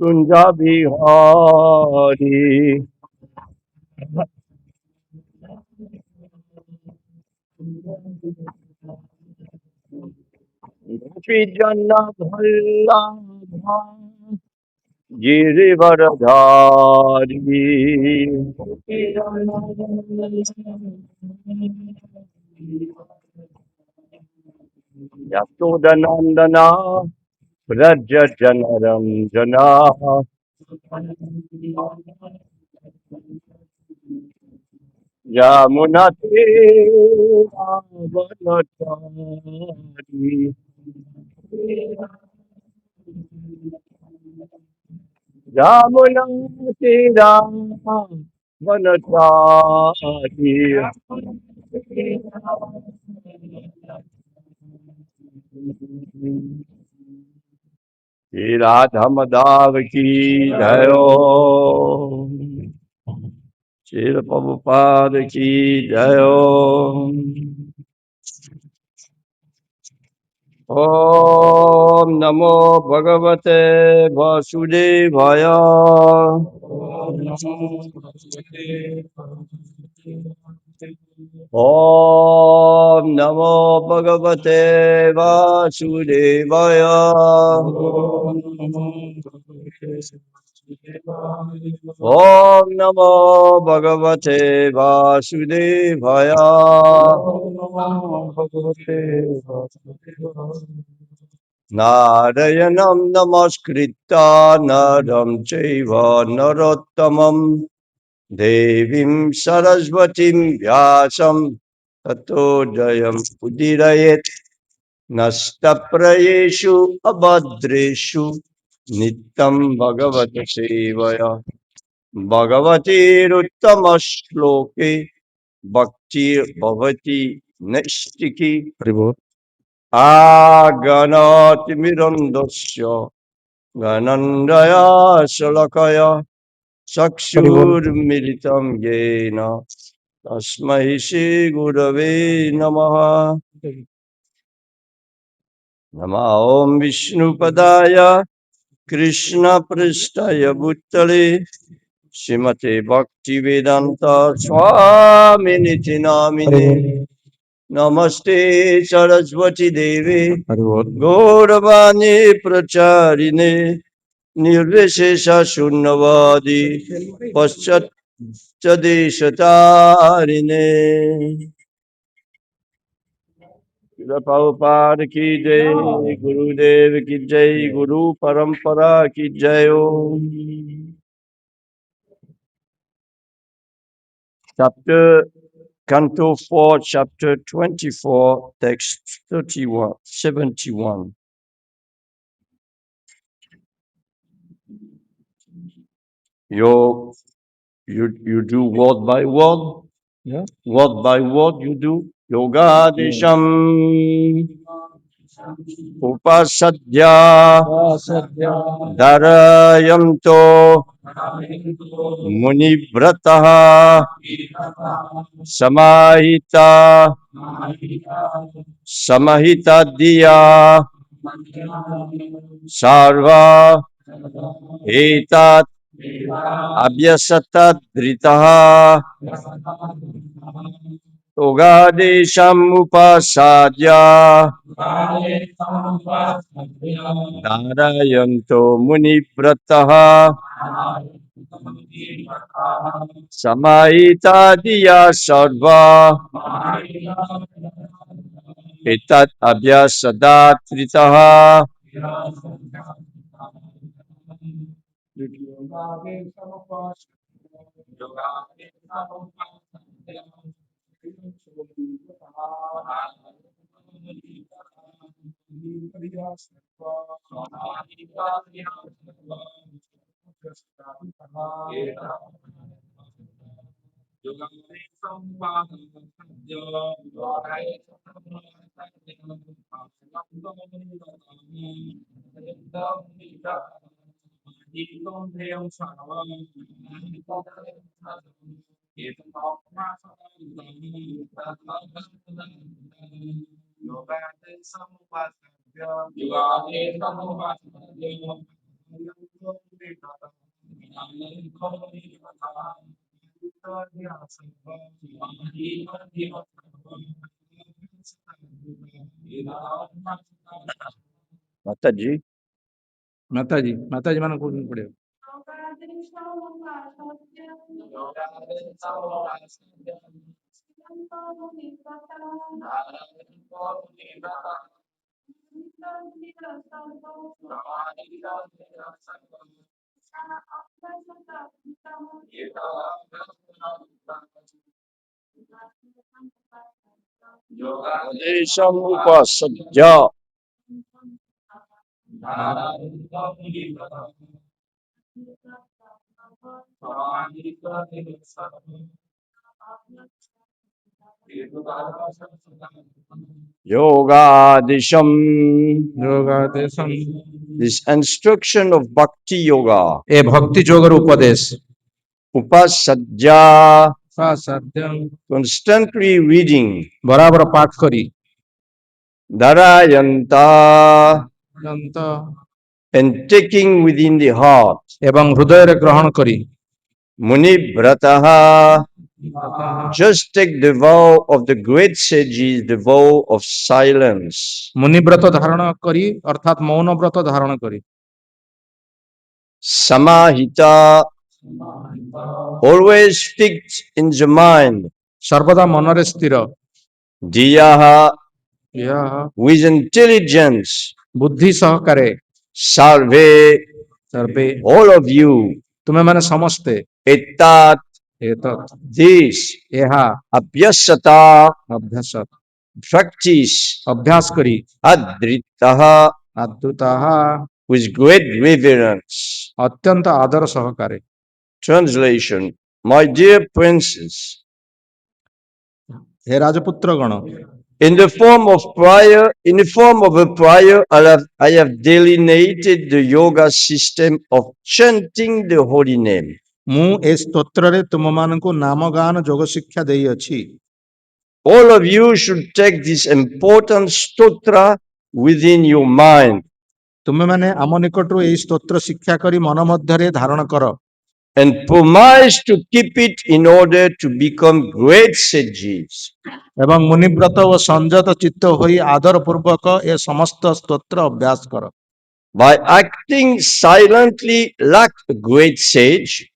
Kunja Bihari Gopi Janna Vallabha Girivardhari Yasodhanandana Raja Janaranjana Yamunate Ravanachari Yamunate Ravanachari Shri Radha मदाव की जयो श्री प्रभुपाद की जयो ओम नमो भगवते वासुदेवाय ओम नमो भगवते वासुदेवाय ओम नमो भगवते वासुदेवाय नारायणं नमस्कृत्य नरं चैव नरोत्तमं देवीं सरस्वतीं व्यासं ततो जयम् उदीरयेत् नष्टप्रायेषु अभद्रेषु नित्यं भगवत सेवया भगवतीरुत्तमश्लोके भक्तिर्भवति नैष्टिकी आगणातिमिरन्दस्य गणन्दया शलकया चक्षुर्मिलितं येन तस्मै श्रीगुरवे नमः नमः ॐ विष्णुपदाय कृष्णपृष्ठाय भूतले श्रीमते भक्तिवेदान्त स्वामिनिति नामिने नमस्ते सरस्वती देवी गौरवाणी प्रचारिणे निर्विशेष शून्यवादी पश्चादेशतारिणे प्रभुपाद की जय गुरुदेव की जय गुरु परंपरा की जय chapter Canto 4, chapter 24, text 31, 71. You do word by word? Yeah. Word by word you do? Yoga Disham Upasadya Darayanto Munivrataha Samahita Samahita Diya Sarva Etat Abhyasata Dritaha Yogadesham Upasadya Narayanto Munivrataha Samahita Diya Sarva Etat Abhyasata Dritaha Mataji. ମାତାଜୀ ମାନଙ୍କୁ କହୁଛନ୍ତି ପଢିବ। Desham upasadya. Yogadisham. ଯୋଗାଦେଶଂ This instruction of Bhakti Yoga. ଏ ଭକ୍ତି ଯୋଗର ଉପଦେଶ Upasadya. ସାଧ୍ୟଂ Constantly reading. ବରାବର ପାଠ କରି Dharayanta. ଯନ୍ତ And taking within the heart. ଏବଂ ହୃଦୟରେ ଗ୍ରହଣ କରି Muni Brataha. Just take the vow of the great sages, the vow of silence. ମୁନିବ୍ରତ ଧାରଣ କରି ଅର୍ଥାତ୍ ମୌନ ବ୍ରତ ଧାରଣ କରି Samahita. Always fixed in the mind. ସର୍ବଦା ମନରେ ସ୍ଥିର Diyaha. ଏହା With intelligence. ବୁଦ୍ଧି ସହକାରେ Salve. Sarbe All of you. ତୁମେମାନେ ସମସ୍ତେ Etat. ଏତତ୍ This. ଏହା Abhyasata. ଅଭ୍ୟାସ Practice. ଅଭ୍ୟାସ କରି Adritaha. ଆଦୃତାଃ With great reverence. ଅତ୍ୟନ୍ତ ଆଦର ସହକାରେ। Translation. My dear princes, Hai ରାଜପୁତ୍ରଗଣ in the form of a prior, I have delineated the yoga system of chanting the holy name. ମୁଁ ଏ ସ୍ତୋତ୍ରରେ ତୁମମାନଙ୍କୁ ନାମଗାନ ଯୋଗ ଶିକ୍ଷା ଦେଇଅଛି। All of you should take this important stotra within your mind ତୁମେମାନେ ଆମ ନିକଟରୁ ଏହି ସ୍ତୋତ୍ର ଶିକ୍ଷା କରି ମନ ମଧ୍ୟରେ ଧାରଣ କର and promise to keep it in order to become great sages. ଏବଂ ମୁନିବ୍ରତ ଓ ସଂଯତ ଚିତ୍ତ ହୋଇ ଆଦର ପୂର୍ବକ ଏ ସମସ୍ତ ସ୍ତୋତ୍ର ଅଭ୍ୟାସ କର। By acting silently like a great sage,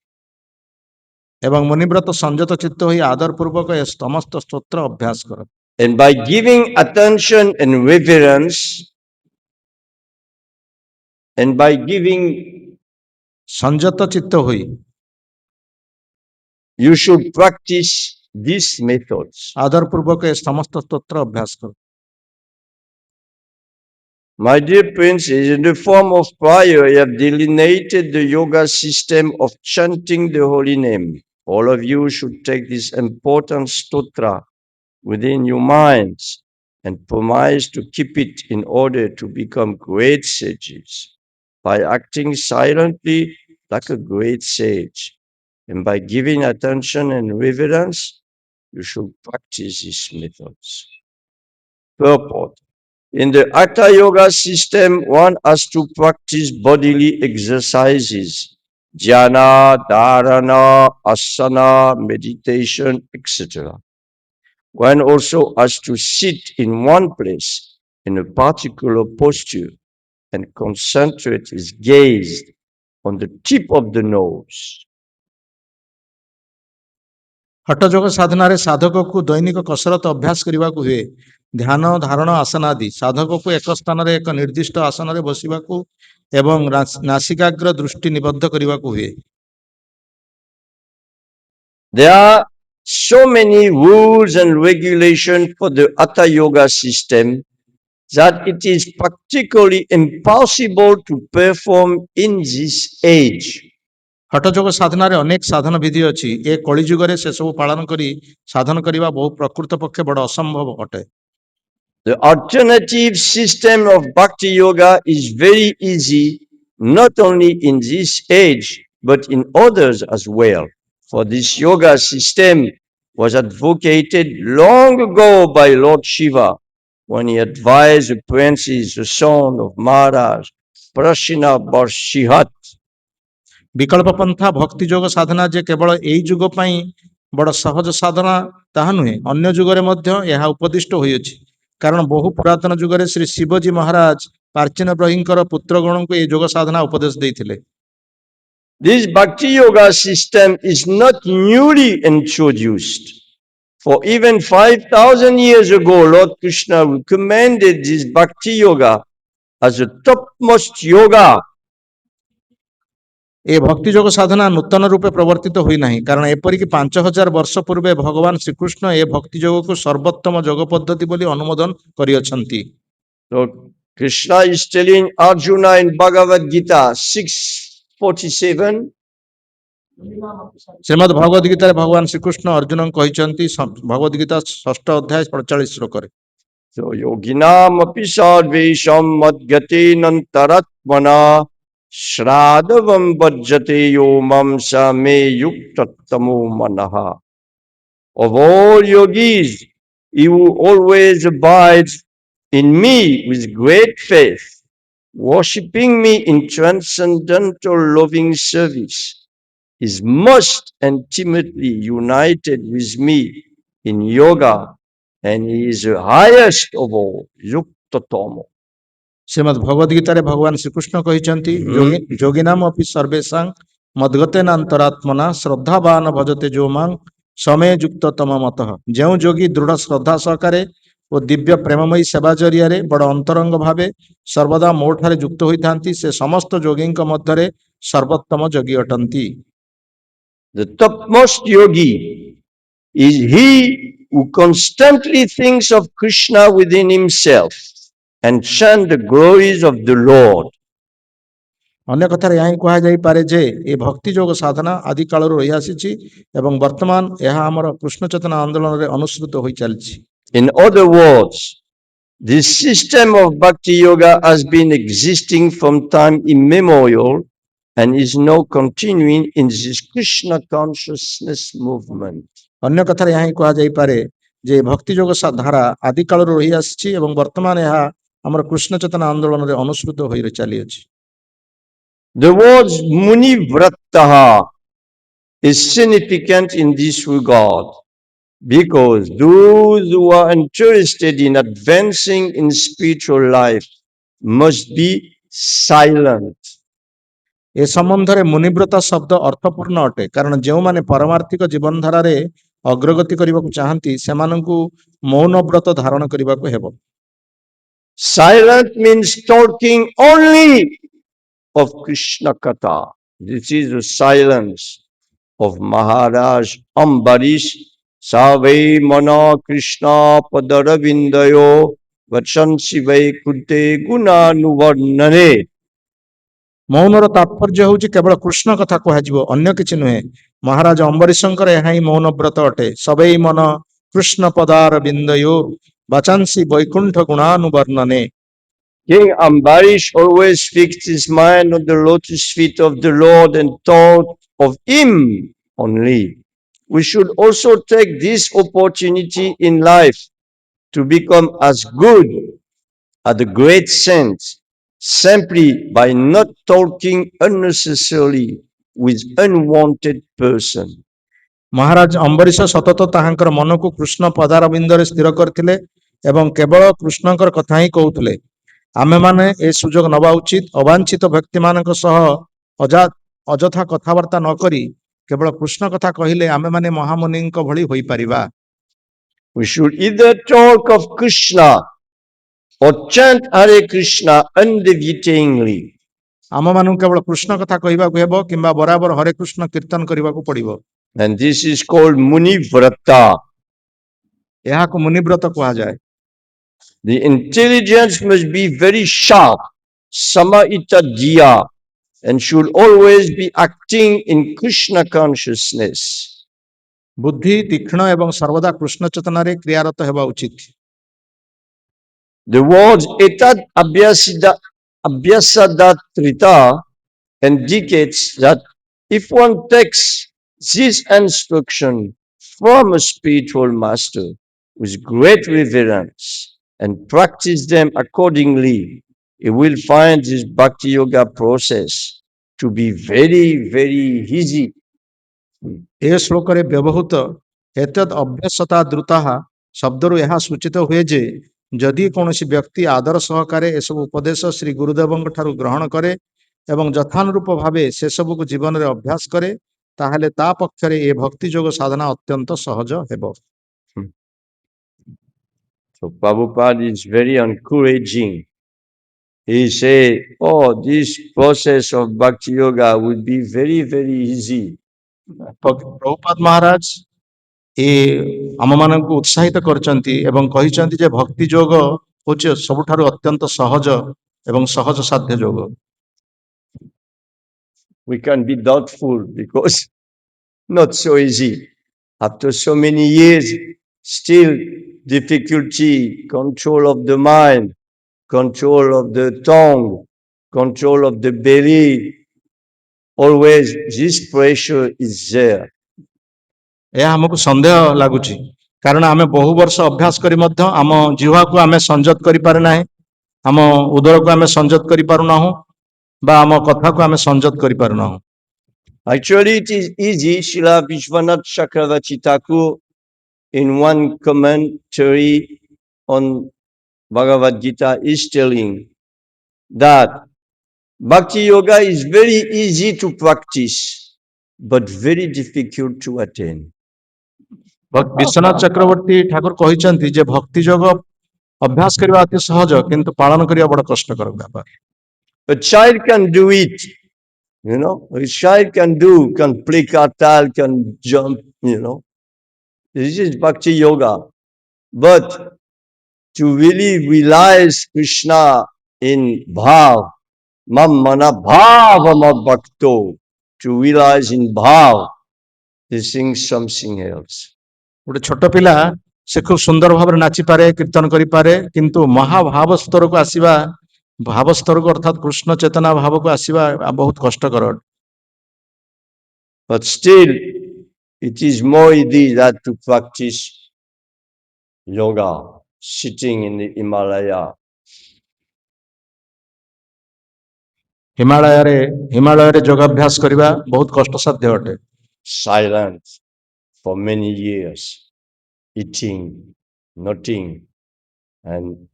ଏବଂ ମୁନିବ୍ରତ ସଂଯତ ଚିତ୍ତ ହୋଇ ଆଦର ପୂର୍ବକ ଏ ସମସ୍ତ ସ୍ତୋତ୍ର ଅଭ୍ୟାସ କର। and by giving attention and reverence, and by giving, ସଂଯତ ଚିତ୍ତ ହୋଇ you should practice these methods. ଆଦର ପୂର୍ବକ ଏ ସମସ୍ତ ସ୍ତୋତ୍ର ଅଭ୍ୟାସ କର। My dear princes, in the form of prior, I have delineated the yoga system of chanting the holy name. All of you should take this important stotra within your minds and promise to keep it in order to become great sages. By acting silently like a great sage, and by giving attention and reverence, you should practice these methods. Purport. In the Hatha Yoga system, one has to practice bodily exercises, dhyana, dharana, asana, meditation, etc. One also has to sit in one place in a particular posture and concentrate his gaze on the tip of the nose. ହଠଯୋଗ ସାଧନାରେ ସାଧକକୁ ଦୈନିକ କସରତ ଅଭ୍ୟାସ କରିବାକୁ ହୁଏ। ଧ୍ୟାନ ଧାରଣ ଆସନ ଆଦି ସାଧକକୁ ଏକ ସ୍ଥାନରେ ଏକ ନିର୍ଦ୍ଦିଷ୍ଟ ଆସନରେ ବସିବାକୁ ଏବଂ ନାସିକାଗ୍ର ଦୃଷ୍ଟି ନିବଦ୍ଧ କରିବାକୁ ହୁଏ। There are so many rules and regulations for the Hatha Yoga system that it is practically impossible to perform in this age. ହଠଯୋଗ ସାଧନାରେ ଅନେକ ସାଧନ ବିଧି ଅଛି। ଏ କଳିଯୁଗରେ ସେସବୁ ପାଳନ କରି ସାଧନ କରିବା ବହୁ ପ୍ରକୃତ ପକ୍ଷେ ବଡ଼ ଅସମ୍ଭବ ଅଟେ। The alternative system of Bhakti Yoga is very easy, not only in this age, but in others as well. For this yoga system was advocated long ago by Lord Shiva when he advised the princes, the son of Maharaj Prashina Barshihat, ବିକଳ୍ପ ପନ୍ଥା ଭକ୍ତି ଯୋଗ ସାଧନା ଯେ କେବଳ ଏଇ ଯୁଗ ପାଇଁ ବଡ଼ ସହଜ ସାଧନା ତାହା ନୁହେଁ, ଅନ୍ୟ ଯୁଗରେ ମଧ୍ୟ ଏହା ଉପଦିଷ୍ଟ ହୋଇଅଛି। କାରଣ ବହୁ ପୁରାତନ ଯୁଗରେ ଶ୍ରୀ ଶିବଜୀ ମହାରାଜ ପ୍ରାଚୀନ ପ୍ରଭୁଙ୍କର ପୁତ୍ରଗଣଙ୍କୁ ଏହି ଯୋଗ ସାଧନା ଉପଦେଶ ଦେଇଥିଲେ। This Bhakti Yoga system is not newly introduced. For even 5,000 years ago, Lord Krishna recommended this Bhakti Yoga as the topmost yoga. ଏ ଭକ୍ତି ଯୋଗ ସାଧନା ନୂତନ ରୂପେ ପ୍ରବର୍ତ୍ତିତ ହୋଇନାହିଁ, କାରଣ ଏପରିକି 5,000 ବର୍ଷ ପୂର୍ବେ ଭଗବାନ ଶ୍ରୀକୃଷ୍ଣ ଏ ଭକ୍ତି ଯୋଗକୁ ସର୍ବୋତ୍ତମ ଯୋଗ ପଦ୍ଧତି ବୋଲି ଅନୁମୋଦନ କରିଅଛନ୍ତି। So Krishna is telling Arjuna in Bhagavad Gita 6:47, ଶ୍ରୀମଦ୍ ଭଗବଦ ଗୀତାରେ ଭଗବାନ ଶ୍ରୀକୃଷ୍ଣ ଅର୍ଜୁନଙ୍କୁ କହିଛନ୍ତି, ଭଗବଦ ଗୀତା 6ଠ ଅଧ୍ୟାୟ 47 ଶ୍ଲୋକରେ, so yoginam api sarvesham madgatenantaratmana Shradhavam bhajate yomam sa me yuktatamo manaha. Of all yogis, he who always abides in me with great faith, worshipping me in transcendental loving service, is most intimately united with me in yoga, and he is the highest of all, Yuktatamo. ଶ୍ରୀମଦ୍ ଭଗବଦ ଗୀତାରେ ଭଗବାନ ଶ୍ରୀକୃଷ୍ଣ କହିଛନ୍ତି, ଯୋଗିନାମ ଅପି ସର୍ବେଶାଂ ମଦ୍ଗତେନ ଅନ୍ତରାତ୍ମନା ଶ୍ରଦ୍ଧାବାନ ଭଜତେ ଯୋମାଂ ସମେ ଯୁକ୍ତ ତମ ମତଃ। ଯେଉଁ ଯୋଗୀ ଦୃଢ଼ ଶ୍ରଦ୍ଧା ସହକାରେ ଓ ଦିବ୍ୟ ପ୍ରେମମୟୀ ସେବା ଜରିଆରେ ବଡ଼ ଅନ୍ତରଙ୍ଗ ଭାବେ ସର୍ବଦା ମୋ ଠାରେ ଯୁକ୍ତ ହୋଇଥାନ୍ତି, ସେ ସମସ୍ତ ଯୋଗୀଙ୍କ ମଧ୍ୟରେ ସର୍ବୋତ୍ତମ ଯୋଗୀ ଅଟନ୍ତି। The topmost yogi is he who constantly thinks of Krishna within himself and chant the glories of the Lord. ଅନ୍ୟ କଥାରେ ଏହା ହିଁ କୁହାଯାଇପାରେ ଯେ ଏ ଭକ୍ତି ଯୋଗ ସାଧନା ଆଦି କାଳରୁ ରହିଆସିଛି ଏବଂ ବର୍ତ୍ତମାନ ଏହା ଆମର କୃଷ୍ଣ ଚେତନା ଆନ୍ଦୋଳନରେ ଅନୁସୃତ ହୋଇ ଚାଲିଛି। In other words, this system of Bhakti Yoga has been existing from time immemorial and is now continuing in this Krishna consciousness movement. ଅନ୍ୟ କଥାରେ ଏହା ହିଁ କୁହାଯାଇପାରେ ଯେ ଭକ୍ତି ଯୋଗ ଧାରା ଆଦି କାଳରୁ ରହିଆସିଛି ଏବଂ ବର୍ତ୍ତମାନ ଏହା ଆମର କୃଷ୍ଣ ଚେତନା ଆନ୍ଦୋଳନରେ ଅନୁସୃତ ହୋଇ ଚାଲିଅଛି। The word Munivrataha is significant in this regard because those who are interested in advancing in spiritual life must be silent. ଏ ସମ୍ବନ୍ଧରେ ମୁନିବ୍ରତ ଶବ୍ଦ ଅର୍ଥପୂର୍ଣ୍ଣ ଅଟେ, କାରଣ ଯେଉଁମାନେ ପରମାର୍ଥିକ ଜୀବନଧାରାରେ ଅଗ୍ରଗତି କରିବାକୁ ଚାହାନ୍ତି ସେମାନଙ୍କୁ ମୌନ ବ୍ରତ ଧାରଣ କରିବାକୁ ହେବ। Silent means talking only of Krishna Katha. This is the silence of Maharaj Ambarish. Save mana Krishna padaravindayo vachansi vaikunte gunanuvarnane. ମୌନର ତାତ୍ପର୍ଯ୍ୟ ହେଉଛି କେବଳ କୃଷ୍ଣ କଥା କୁହାଯିବ, ଅନ୍ୟ କିଛି ନୁହେଁ। ମହାରାଜ ଅମ୍ବରୀଶଙ୍କର ଏହା ହିଁ ମୌନ ବ୍ରତ ଅଟେ। ସବୈ ମନ କୃଷ୍ଣ ପଦାର ବିନ୍ଦୟୋ ବାଚାଂସି Baikuntha ଗୁଣାନୁବର୍ଣ୍ଣନେ। King Ambarish always fixed his mind on the lotus feet of the Lord and thought of him only. We should also take this opportunity in life to become as good as the great saints simply by not talking unnecessarily with unwanted person. ମହାରାଜ ଅମ୍ବରୀଶ ସତତ ତାହାଙ୍କର ମନକୁ କୃଷ୍ଣ ପଦାର ବିନ୍ଦରେ ସ୍ଥିର କରିଥିଲେ ଏବଂ କେବଳ କୃଷ୍ଣଙ୍କର କଥା ହିଁ କହୁଥିଲେ। ଆମେମାନେ ଏ ସୁଯୋଗ ନେବା ଉଚିତ। ଅବାଞ୍ଛିତ ବ୍ୟକ୍ତିମାନଙ୍କ ସହ ଅଯଥା କଥାବାର୍ତ୍ତା ନ କରି କେବଳ କୃଷ୍ଣ କଥା କହିଲେ ଆମେମାନେ ମହାମୁନିଙ୍କ ଭଳି ହୋଇପାରିବା। We should either talk of Krishna or chant Hare Krishna undeviatingly. ଆମମାନଙ୍କୁ କେବଳ କୃଷ୍ଣ କଥା କହିବାକୁ ହେବ କିମ୍ବା ବରାବର ହରେ କୃଷ୍ଣ କୀର୍ତ୍ତନ କରିବାକୁ ପଡ଼ିବ। And this is called Munivrata. ଏହାକୁ ମୁନିବ୍ରତ କୁହାଯାଏ। The intelligence must be very sharp, samahita diya, and should always be acting in Krishna consciousness. ବୁଦ୍ଧି ତୀକ୍ଷ୍ଣ ଏବଂ ସର୍ବଦା କୃଷ୍ଣ ଚେତନାରେ କ୍ରିୟାରତ ହେବା ଉଚିତ। The words etad abhyasadatrita indicates that if one takes this instruction from a spiritual master with great reverence and practice them accordingly, he will find this Bhakti Yoga process to be very, very easy. ଏ ଶ୍ଳୋକରେ ବ୍ୟବହୃତ ଏତଦ୍ ଅଭ୍ୟାସତା ଦ୍ରୁତାଃ ଶବ୍ଦରୁ ଏହା ସୂଚିତ ହୁଏ ଯେ ଯଦି କୌଣସି ବ୍ୟକ୍ତି ଆଦର ସହକାରେ ଏସବୁ ଉପଦେଶ ଶ୍ରୀ ଗୁରୁଦେବଙ୍କ ଠାରୁ ଗ୍ରହଣ କରେ ଏବଂ ଯଥାନୁରୂପ ଭାବେ ସେସବୁକୁ ଜୀବନରେ ଅଭ୍ୟାସ କରେ ତାହେଲେ ତା ପକ୍ଷରେ ଏ ଭକ୍ତି ଯୋଗ ସାଧନା ଅତ୍ୟନ୍ତ ସହଜ ହେବ। So Prabhupada is very encouraging. He say, oh, this process of Bhakti Yoga will be very, very easy. ପ୍ରଭୁପାଦ ମହାରାଜ ଏ ଆମମାନଙ୍କୁ ଉତ୍ସାହିତ କରିଛନ୍ତି ଏବଂ କହିଛନ୍ତି ଯେ ଭକ୍ତି ଯୋଗ ହେଉଛି ସବୁଠାରୁ ଅତ୍ୟନ୍ତ ସହଜ ଏବଂ ସହଜ ସାଧ୍ୟ ଯୋଗ। We can be doubtful because not so easy. After so many years, still difficulty, control of the mind, control of the tongue, control of the belly. Always this pressure is there. ଏହା ଆମକୁ ସନ୍ଦେହ ଲାଗୁଛି କାରଣ ଆମେ ବହୁ ବର୍ଷ ଅଭ୍ୟାସ କରି ମଧ୍ୟ ଆମ ଜିହ୍ୱାକୁ ଆମେ ସଂଯତ କରିପାରେ ନାହିଁ, ଆମ ଉଦରକୁ ଆମେ ସଂଯତ କରିପାରୁନାହୁଁ ବା ଆମ କଥାକୁ ଆମେ ସଂଯତ କରିପାରୁନାହୁଁ। Actually, it is easy. Srila Vishwanath Chakravarti Thakur, in one commentary on Bhagavad Gita, is telling that Bhakti Yoga is very easy to practice, but very difficult to attain. Vishwanath Chakraborty ଠାକୁର କହିଛନ୍ତି ଯେ ଭକ୍ତି ଯୋଗ ଅଭ୍ୟାସ କରିବା ଅତି ସହଜ କିନ୍ତୁ ପାଳନ କରିବା ବଡ଼ କଷ୍ଟକର ବ୍ୟାପାର। A child can do it, a child can play kartal, can jump, This is Bhakti Yoga. But to really realize Krishna in bhav, mam mana bhava mad bhakto, to realize in bhav, this is something else. ଗୋଟେ ଛୋଟ ପିଲା ସେ ଖୁବ ସୁନ୍ଦର ଭାବରେ ନାଚିପାରେ, କୀର୍ତ୍ତନ କରିପାରେ, କିନ୍ତୁ ମହାଭାବ ସ୍ତରକୁ ଆସିବା, ଭାବ ସ୍ତରକୁ ଅର୍ଥାତ୍ କୃଷ୍ଣ ଚେତନା ଭାବକୁ ଆସିବା ବହୁତ କଷ୍ଟକର। But still, it is more easy that to practice yoga, sitting in the Himalaya. ହିମାଳୟରେ ଯୋଗାଭ୍ୟାସ କରିବା ବହୁତ କଷ୍ଟସାଧ୍ୟ ଅଟେ। Silent for many years, eating nothing and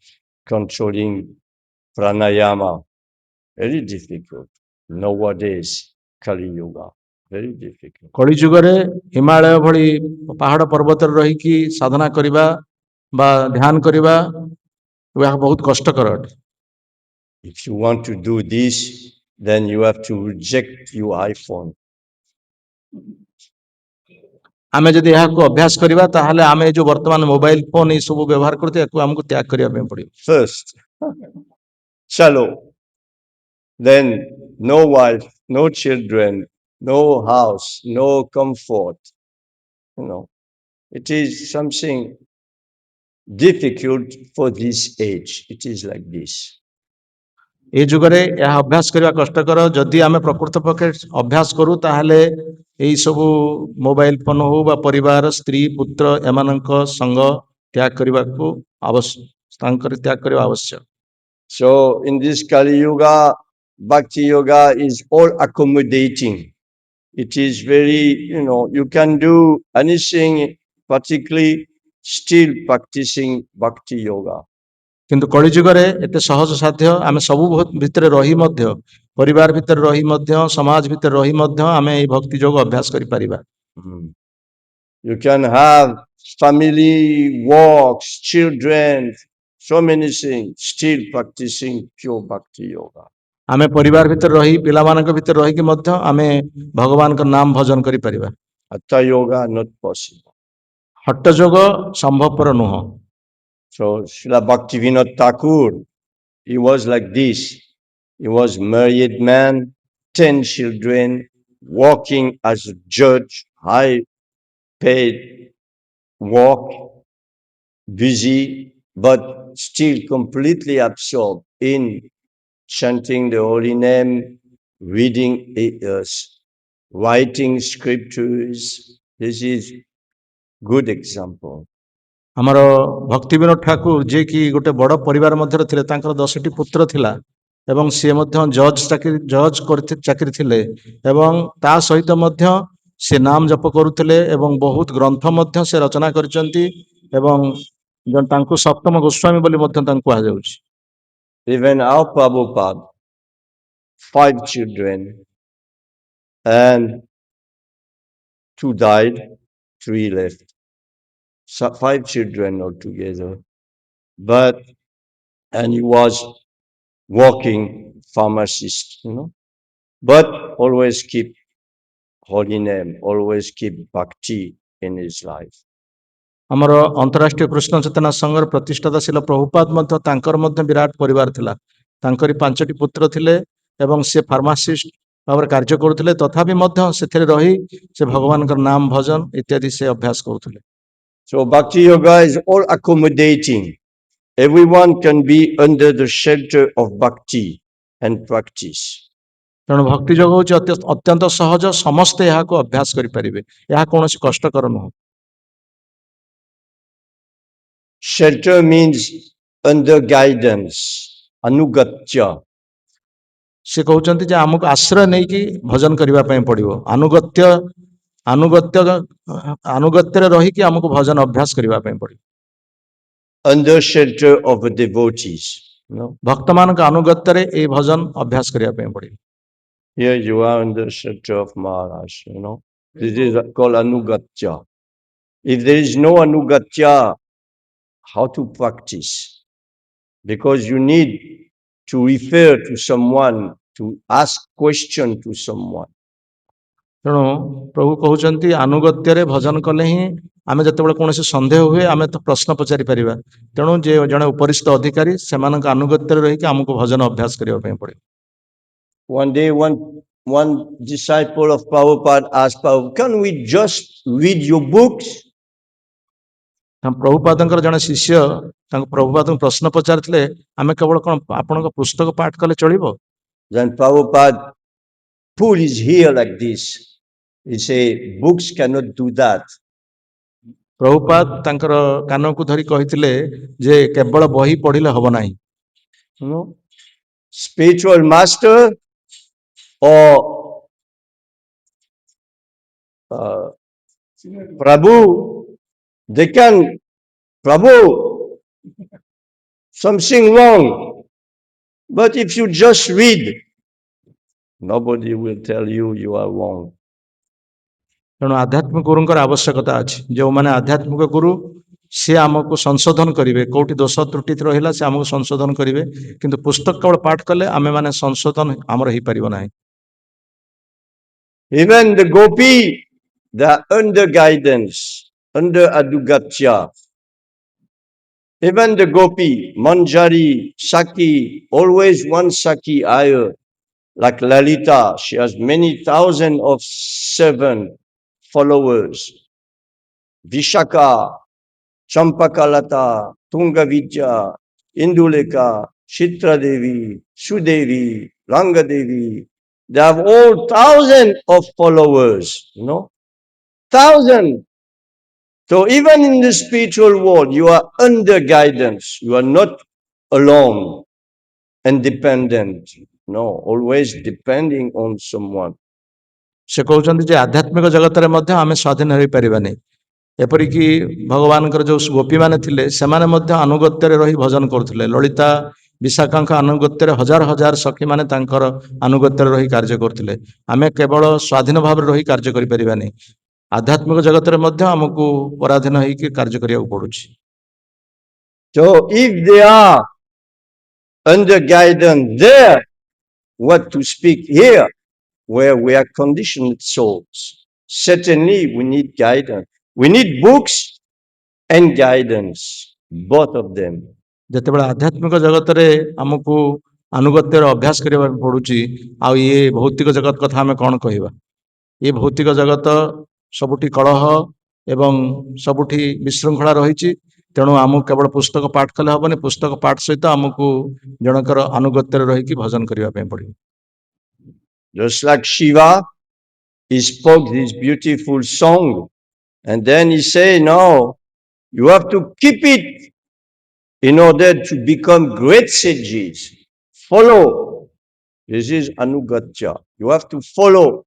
controlling pranayama, very difficult. Nowadays, Kali Yuga, very difficult. କଳି ଯୁଗରେ ହିମାଳୟ ଭଳି ପାହାଡ଼ ପର୍ବତରେ ରହିକି ସାଧନା କରିବା ବା ଧ୍ୟାନ କରିବା ଏହା ବହୁତ କଷ୍ଟକର ଅଟେ। If you want to do this, then you have to reject your iPhone. ଆମେ ଯଦି ଏହାକୁ ଅଭ୍ୟାସ କରିବା ତାହେଲେ ଆମେ ଯୋଉ ବର୍ତ୍ତମାନ ମୋବାଇଲ ଫୋନ ଏ ସବୁ ବ୍ୟବହାର କରୁଛେ ଏହାକୁ ଆମକୁ ତ୍ୟାଗ କରିବା ପାଇଁ ପଡ଼ିବ। First, shallow. Then no wife, no children, no house, no comfort. It is something difficult for this age. It is like this. ଏ ଯୁଗରେ ଏହା ଅଭ୍ୟାସ କରିବା କଷ୍ଟକର। ଯଦି ଆମେ ପ୍ରକୃତ ପକ୍ଷେ ଅଭ୍ୟାସ କରୁ ତାହେଲେ ଏଇ ସବୁ ମୋବାଇଲ ଫୋନ ହଉ ବା ପରିବାର, ସ୍ତ୍ରୀ, ପୁତ୍ର ଏମାନଙ୍କ ସଙ୍ଗ ତ୍ୟାଗ କରିବାକୁ ଆବଶ୍ୟକ। So in this Kali Yuga, Bhakti Yoga is all accommodating. It is very, you can do anything, particularly still practicing Bhakti Yoga. କିନ୍ତୁ କଳି ଯୁଗରେ ଏତେ ସହଜ ସାଧ୍ୟ, ଆମେ ସବୁ ଭିତରେ ରହି ମଧ୍ୟ, ପରିବାର ଭିତରେ ରହି ମଧ୍ୟ, ସମାଜ ଭିତରେ ରହି ମଧ୍ୟ ଆମେ ଏହି ଭକ୍ତି ଯୋଗ ଅଭ୍ୟାସ କରିପାରିବା। You can have family, walks, children, so many things, still practicing pure Bhakti Yoga. ଆମେ ପରିବାର ଭିତରେ ରହି, ପିଲାମାନଙ୍କ ଭିତରେ ରହିକି ମଧ୍ୟ ଆମେ ଭଗବାନଙ୍କ ନାମ ଭଜନ କରିପାରିବା। Hatha Yoga not possible. ହଟ୍ଟ ଯୋଗ ସମ୍ଭବପର ନୁହଁ। So Srila Bhaktivinoda Thakur, he was like this. He was married man, 10 children, working as a judge, high paid work, busy, but still completely absorbed in chanting the holy name, reading, writing scriptures. This is good example. ଆମର ଭକ୍ତି ବିନୋଦ ଠାକୁର ଯିଏ କି ଗୋଟେ ବଡ଼ ପରିବାର ମଧ୍ୟରେ ଥିଲେ, ତାଙ୍କର 10ଟି ପୁତ୍ର ଥିଲା, ଏବଂ ସିଏ ମଧ୍ୟ ଚାକିରି ଥିଲେ ଏବଂ ତା ସହିତ ମଧ୍ୟ ସେ ନାମ ଜପ କରୁଥିଲେ ଏବଂ ବହୁତ ଗ୍ରନ୍ଥ ମଧ୍ୟ ସେ ରଚନା କରିଛନ୍ତି ଏବଂ ତାଙ୍କୁ ସପ୍ତମ ଗୋସ୍ୱାମୀ ବୋଲି ମଧ୍ୟ ତାଙ୍କୁ କୁହାଯାଉଛି। Even our Prabhupada, 5 children, and 2 died, 3 left. So 5 children altogether. And he was working pharmacist, but always keep holy name, always keep bhakti in his life. ଆମର ଅନ୍ତରାଷ୍ଟ୍ରୀୟ କୃଷ୍ଣ ଚେତନା ସଂଘର ପ୍ରତିଷ୍ଠାତା ଶିଲ ପ୍ରଭୁପାଦ ମଧ୍ୟ ତାଙ୍କର ମଧ୍ୟ ବିରାଟ ପରିବାର ଥିଲା। ତାଙ୍କରି 5ଟି ପୁତ୍ର ଥିଲେ ଏବଂ ସେ ଫାର୍ମାସିଷ୍ଟ ଭାବରେ କାର୍ଯ୍ୟ କରୁଥିଲେ, ତଥାପି ମଧ୍ୟ ସେଥିରେ ରହି ସେ ଭଗବାନଙ୍କର ନାମ ଭଜନ ଇତ୍ୟାଦି ସେ ଅଭ୍ୟାସ କରୁଥିଲେ। So Bhakti Yoga is all accommodating. Everyone can be under the shelter of bhakti and practice. ତେଣୁ ଭକ୍ତି ଯୋଗ ହେଉଛି ଅତ୍ୟନ୍ତ ସହଜ, ସମସ୍ତେ ଏହାକୁ ଅଭ୍ୟାସ କରିପାରିବେ, ଏହା କୌଣସି କଷ୍ଟକର ନୁହେଁ। Shelter means under guidance, anugatya. ସେ କହୁଛନ୍ତି ଯେ ଆମକୁ ଆଶ୍ରୟ ନେଇକି ଭଜନ କରିବା ପାଇଁ ପଡିବ, ଆନୁଗତ୍ୟରେ ରହିକି ଆମକୁ ଭଜନ ଅଭ୍ୟାସ କରିବା ପାଇଁ ପଡିବ। Under shelter of the devotees. ଭକ୍ତମାନଙ୍କ ଆନୁଗତ୍ୟରେ ଏହି ଭଜନ ଅଭ୍ୟାସ କରିବା ପାଇଁ ପଡିବ। Here you are under shelter of Maharaj, This is called anugatya. If there is no anugatya, how to practice? Because you need to refer to someone, to ask question to someone. ତେଣୁ ପ୍ରଭୁ କହୁଛନ୍ତି ଆନୁଗତ୍ୟରେ ଭଜନ କଲେ ହିଁ ଆମେ ଯେତେବେଳେ କୌଣସି ସନ୍ଦେହ ହୁଏ ଆମେ ତ ପ୍ରଶ୍ନ ପଚାରି ପାରିବା। ତେଣୁ ଯେ ଜଣେ ଉପରିସ୍ଥ ଅଧିକାରୀ ସେମାନଙ୍କ ଆନୁଗତ୍ୟରେ ରହିକି ଆମକୁ ଭଜନ ଅଭ୍ୟାସ କରିବା ପାଇଁ ପଡିବ। One day, one disciple of Prabhupada asked Prabhupada, can we just read your books? ପ୍ରଭୁପାଦଙ୍କର ଜଣେ ଶିଷ୍ୟ ତାଙ୍କୁ ପ୍ରଭୁପାଦଙ୍କୁ ପ୍ରଶ୍ନ ପଚାରିଥିଲେ, ଆମେ କେବଳ କଣ ଆପଣଙ୍କ ପୁସ୍ତକ ପାଠ କଲେ ଚଳିବ? Then Prabhupada pulled his ear like this. He said, books cannot do that. ପ୍ରଭୁପାଦ ତାଙ୍କର କାନକୁ ଧରି କହିଥିଲେ ଯେ କେବଳ ବହି ପଢିଲେ ହବ ନାହିଁ। Spiritual master or Prabhu, they can, Prabhu, something wrong. But if you just read, nobody will tell you you are wrong. ତେଣୁ ଆଧ୍ୟାତ୍ମିକ ଗୁରୁଙ୍କର ଆବଶ୍ୟକତା ଅଛି। ଯେଉଁମାନେ ଆଧ୍ୟାତ୍ମିକ ଗୁରୁ ସେ ଆମକୁ ସଂଶୋଧନ କରିବେ, କୋଉଠି ଦୋଷ ତ୍ରୁଟି ରହିଲା ସେ ଆମକୁ ସଂଶୋଧନ କରିବେ, କିନ୍ତୁ ପୁସ୍ତକ କେବଳ ପାଠ କଲେ ଆମେ ମାନେ ସଂଶୋଧନ ଆମର ହେଇପାରିବ ନାହିଁ। Even the gopi, they are under guidance, under anugatya. Even the gopi, Manjari, Saki, always one Saki higher. Like Lalita, she has many thousands of servant followers. Vishaka, Champakalata, Tungavidya, Induleka, Chitra Devi, Sudevi, Ranga Devi. They have all thousands of followers, Thousands. So even in the spiritual world, you are under guidance. You are not alone and dependent. No, always depending on someone. ସେ କହୁଛନ୍ତି ଯେ ଆଧ୍ୟାତ୍ମିକ ଜଗତରେ ମଧ୍ୟ ଆମେ ସ୍ୱାଧୀନ ହୋଇପାରିବାନି। ଏପରିକି ଭଗବାନଙ୍କର ଯୋଉ ଗୋପୀମାନେ ଥିଲେ ସେମାନେ ମଧ୍ୟ ଆନୁଗତ୍ୟରେ ରହି ଭଜନ କରୁଥିଲେ। ଲଳିତା ବିଶାଖାଙ୍କ ଆନୁଗତ୍ୟରେ ହଜାର ହଜାର ସଖୀମାନେ ତାଙ୍କର ଆନୁଗତ୍ୟରେ ରହି କାର୍ଯ୍ୟ କରୁଥିଲେ। ଆମେ କେବଳ ସ୍ୱାଧୀନ ଭାବରେ ରହି କାର୍ଯ୍ୟ କରିପାରିବାନି, ଆଧ୍ୟାତ୍ମିକ ଜଗତରେ ମଧ୍ୟ ଆମକୁ ପରାଧୀନ ହେଇକି କାର୍ଯ୍ୟ କରିବାକୁ ପଡୁଛି। So if they are under guidance there, what to speak here, where we are conditioned souls? Certainly we need guidance. We need books and guidance, both of them. ଯେତେବେଳେ ଆଧ୍ୟାତ୍ମିକ ଜଗତରେ ଆମକୁ ଆନୁଗତ୍ୟର ଅଭ୍ୟାସ କରିବାକୁ ପଡୁଛି, ଆଉ ଇଏ ଭୌତିକ ଜଗତ କଥା ଆମେ କଣ କହିବା? ଏ ଭୌତିକ ଜଗତ ସବୁଠି କଳହ ଏବଂ ସବୁଠି ବିଶୃଙ୍ଖଳା ରହିଛି। ତେଣୁ ଆମକୁ କେବଳ ପୁସ୍ତକ ପାଠ କଲେ ହବନି, ପୁସ୍ତକ ପାଠ ସହିତ ଆମକୁ ଜଣଙ୍କର ଆନୁଗତ୍ୟରେ ରହିକି ଭଜନ କରିବା ପାଇଁ ପଡିବ। Just like Shiva, he spoke this beautiful song, and then he said, no, you have to keep it in order to become great sages. Follow This is Anugatya. You have to follow.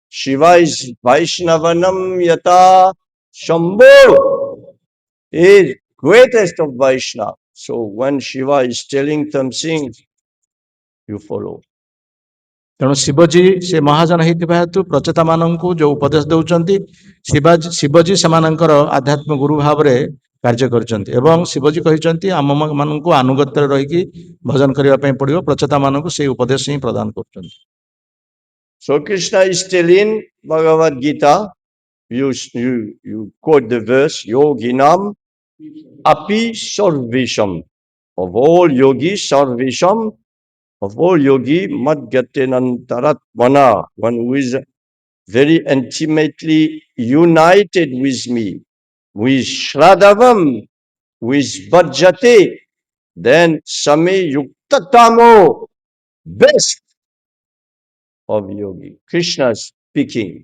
Shiva is Vaishnavanam Yata Shambho. He is greatest of Vaishnava. So when Shiva is telling something, you follow. ତେଣୁ ଶିବଜୀ ସେ ମହାଜନ ହେଇଥିବା ହେତୁ ପ୍ରଚେତା ମାନଙ୍କୁ ଯୋଉ ଉପଦେଶ ଦଉଛନ୍ତି ଶିବଜୀ ସେମାନଙ୍କର ଆଧ୍ୟାତ୍ମିକ ଗୁରୁ ଭାବରେ କାର୍ଯ୍ୟ କରିଛନ୍ତି ଏବଂ ଶିବଜୀ କହିଛନ୍ତି ଆମ ମାନଙ୍କୁ ଆନୁଗତ୍ୟରେ ରହିକି ଭଜନ କରିବା ପାଇଁ ପଡିବ ପ୍ରଚେତା ମାନଙ୍କୁ ସେଇ ଉପଦେଶ ହିଁ ପ୍ରଦାନ କରୁଛନ୍ତି। So Krishna is telling Bhagavad Gita, you quote the verse, Yoginam api sarvesham. Of all yogis, sarvesham, of all yogi, madgatenantaratmana, one who is very intimately united with me, with Shradhavam, with Bhajate, then Same Yuktatamo, best of yogi. Krishna speaking.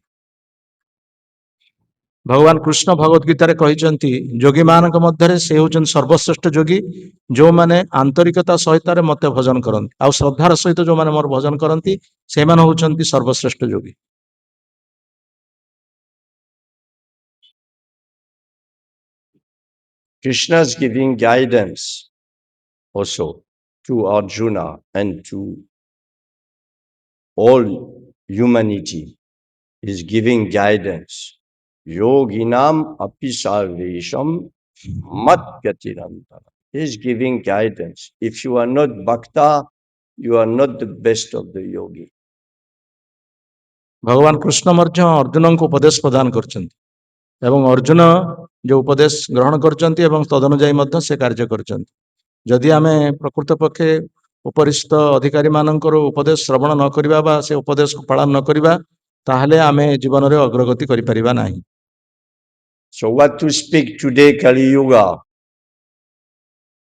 ଭଗବାନ କୃଷ୍ଣ ଭଗବତ ଗୀତାରେ କହିଛନ୍ତି ଯୋଗୀ ମାନଙ୍କ ମଧ୍ୟରେ ସେ ହେଉଛନ୍ତି ସର୍ବଶ୍ରେଷ୍ଠ ଯୋଗୀ ଯେଉଁମାନେ ଆନ୍ତରିକତା ସହିତରେ ମତେ ଭଜନ କରନ୍ତି ଆଉ ଶ୍ରଦ୍ଧାର ସହିତ ଯେଉଁମାନେ ମୋର ଭଜନ କରନ୍ତି ସେମାନେ ହେଉଛନ୍ତି ସର୍ବଶ୍ରେଷ୍ଠ Yogi. Krishna is giving guidance also to Arjuna and to all humanity. He is giving guidance. Yoginam api sarvesham mat gatirantara. He is giving guidance. If you are not bhakta, you are not the best of the yogi. ଭଗବାନ କୃଷ୍ଣ ମଧ୍ୟ ଅର୍ଜୁନଙ୍କୁ ଉପଦେଶ ପ୍ରଦାନ କରିଛନ୍ତି ଏବଂ ଅର୍ଜୁନ ଯେଉଁ ଉପଦେଶ ଗ୍ରହଣ କରିଛନ୍ତି ଏବଂ ତଦନୁଯାୟୀ ମଧ୍ୟ ସେ କାର୍ଯ୍ୟ କରିଛନ୍ତି। ଯଦି ଆମେ ପ୍ରକୃତ ପକ୍ଷେ ଉପରିସ୍ଥ ଅଧିକାରୀ ମାନଙ୍କର ଉପଦେଶ ଶ୍ରବଣ ନ କରିବା ବା ସେ ଉପଦେଶକୁ ପାଳନ ନ କରିବା ତାହେଲେ ଆମେ ଜୀବନରେ ଅଗ୍ରଗତି କରିପାରିବା ନାହିଁ। So what to speak today, Kali Yuga?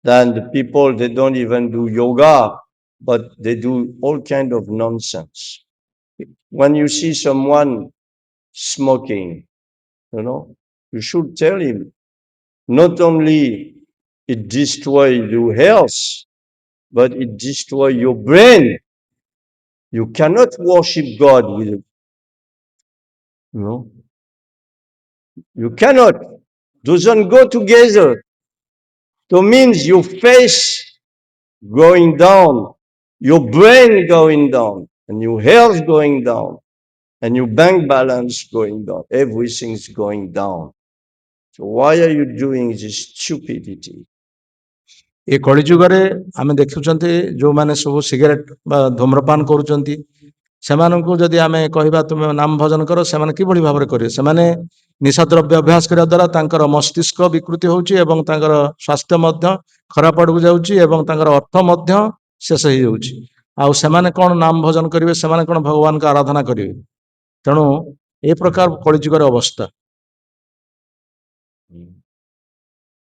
Then the people, they don't even do yoga, but they do all kind of nonsense. When you see someone smoking, you should tell him, not only it destroys your health, but it destroys your brain. You cannot worship God with it. You cannot. Doesn't go together. So means your face going down, your brain going down, and your health going down, and your bank balance going down. Everything's going down. So why are you doing this stupidity? ଏ କଳିଯୁଗରେ ଆମେ ଦେଖୁଛନ୍ତି ଯେଉଁମାନେ ସବୁ cigarette ବା ଧୂମ୍ରପାନ କରୁଛନ୍ତି ସେମାନଙ୍କୁ ଯଦି ଆମେ କହିବା ତୁମେ ନାମ ଭଜନ କର ସେମାନେ କିଭଳି ଭାବରେ କରିବେ? ସେମାନେ ନିଶାଦ୍ରବ୍ୟ ଅଭ୍ୟାସ କରିବା ଦ୍ୱାରା ତାଙ୍କର ମସ୍ତିଷ୍କ ବିକୃତି ହେଉଛି ଏବଂ ତାଙ୍କର ସ୍ୱାସ୍ଥ୍ୟ ମଧ୍ୟ ଖରାପ ଆଡ଼କୁ ଯାଉଛି ଏବଂ ତାଙ୍କର ଅର୍ଥ ମଧ୍ୟ ଶେଷ ହେଇଯାଉଛି। ଆଉ ସେମାନେ କ'ଣ ନାମ ଭଜନ କରିବେ? ସେମାନେ କ'ଣ ଭଗବାନଙ୍କ ଆରାଧନା କରିବେ? ତେଣୁ ଏ ପ୍ରକାର କଳିଯୁଗର ଅବସ୍ଥା।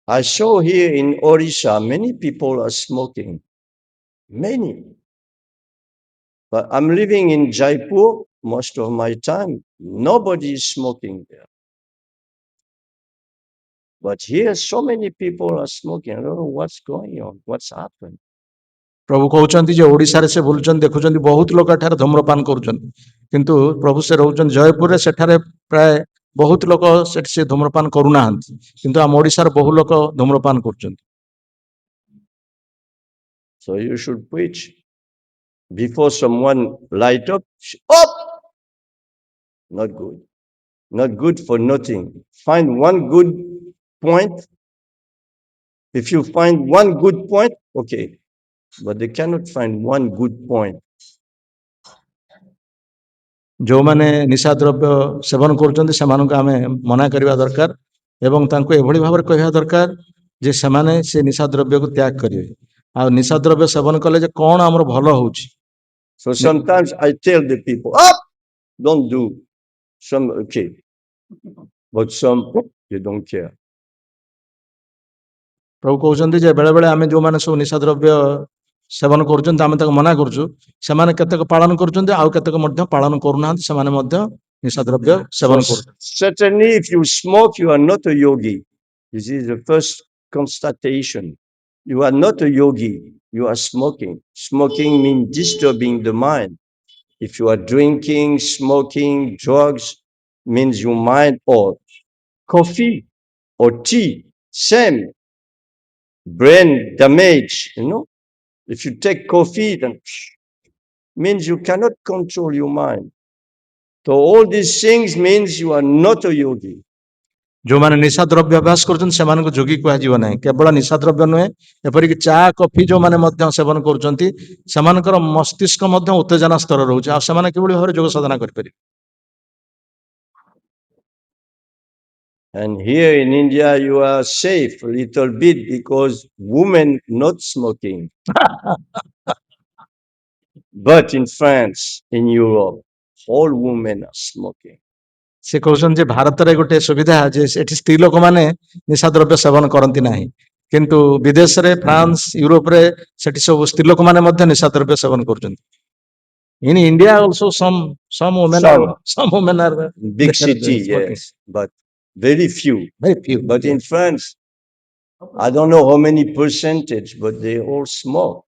I saw here in Orissa, many people are smoking. Many. But I'm living in Jaipur most of my time. Nobody is smoking there. But here, so many people are smoking. I don't know what's going on, what's happened. ପ୍ରଭୁ କହୁଛନ୍ତି ଯେ ଓଡ଼ିଶାରେ ସେ ବୁଲୁଛନ୍ତି ଦେଖୁଛନ୍ତି ବହୁତ ଲୋକ ଏଠାରେ ଧୂମ୍ରପାନ କରୁଛନ୍ତି କିନ୍ତୁ ପ୍ରଭୁ ସେ ରହୁଛନ୍ତି ଜୟପୁରରେ ସେଠାରେ ପ୍ରାୟ ବହୁତ ଲୋକ ସେଠି ସେ ଧୂମ୍ରପାନ କରୁନାହାନ୍ତି କିନ୍ତୁ ଆମ ଓଡ଼ିଶାର ବହୁ ଲୋକ ଧୂମ୍ରପାନ କରୁଛନ୍ତି। So you should preach. Before someone light up, not good. Not good for nothing. Find one good point. If you find one good point, okay. But they cannot find one good point. ଯେଉଁମାନେ ନିଶା ଦ୍ରବ୍ୟ ସେବନ କରୁଛନ୍ତି ସେମାନଙ୍କୁ ଆମେ ମନା କରିବା ଦରକାର ଏବଂ ତାଙ୍କୁ ଏଭଳି ଭାବରେ କହିବା ଦରକାର ଯେ ସେମାନେ ସେ ନିଶା ଦ୍ରବ୍ୟକୁ ତ୍ୟାଗ କରିବେ ଆଉ ନିଶା ଦ୍ରବ୍ୟ ସେବନ କଲେ ଯେ କ'ଣ ଆମର ଭଲ ହେଉଛି। So sometimes I tell the people, don't do. Some, okay. But some, they don't care. ପ୍ରଭୁ କହୁଛନ୍ତି ଯେ ବେଳେବେଳେ ଆମେ ଯେଉଁମାନେ ସବୁ ନିଶା ଦ୍ରବ୍ୟ ସେବନ କରୁଛନ୍ତି ଆମେ ତାକୁ ମନା କରୁଛୁ ସେମାନେ କେତେକ ପାଳନ କରୁଛନ୍ତି ଆଉ କେତେକ ମଧ୍ୟ ପାଳନ କରୁନାହାନ୍ତି ସେମାନେ ମଧ୍ୟ ନିଶା ଦ୍ରବ୍ୟ ସେବନ କରୁଛନ୍ତି। Certainly if you smoke you are not a yogi. This is the first constatation. You are not a yogi. you are smoking. Smoking means disturbing the mind. If you are drinking, smoking, drugs, means your mind, or coffee or tea, same, brain damage, If you take coffee, then means you cannot control your mind. So all these things means you are not a yogi. ଯୋଉମାନେ ନିଶା ଦ୍ରବ୍ୟ ଅଭ୍ୟାସ କରୁଛନ୍ତି ସେମାନଙ୍କୁ ଯୋଗୀ କୁହାଯିବ ନାହିଁ। କେବଳ ନିଶା ଦ୍ରବ୍ୟ ନୁହେଁ, ଏପରିକି ଚା କଫି ଯୋଉମାନେ ମଧ୍ୟ ସେବନ କରୁଛନ୍ତି ସେମାନଙ୍କର ମସ୍ତିଷ୍କ ମଧ୍ୟ ଉତ୍ତେଜନା ସ୍ତର ରହୁଛି, ଆଉ ସେମାନେ କିଭଳି ଭାବରେ ଯୋଗ ସାଧନା କରିପାରିବେ? And here in India, you are safe a little bit because women not smoking. But in France, in Europe, all women are smoking. ସେ କହୁଛନ୍ତି ଯେ ଭାରତରେ ଗୋଟେ ସୁବିଧା ଯେ ଏଠି ସ୍ତ୍ରୀ ଲୋକମାନେ ନିଶା ଦ୍ରବ୍ୟ ସେବନ କରନ୍ତି ନାହିଁ, କିନ୍ତୁ ବିଦେଶରେ ଫ୍ରାନ୍ସ ୟୁରୋପରେ ସେଠି ସବୁ ସ୍ତ୍ରୀ ଲୋକମାନେ ମଧ୍ୟ ନିଶା ଦ୍ରବ୍ୟ ସେବନ କରୁଛନ୍ତି। In India also some women are Big they are city, smoking. yes, but very few. Very few. But in France, I don't know how many percentage, but they all smoke.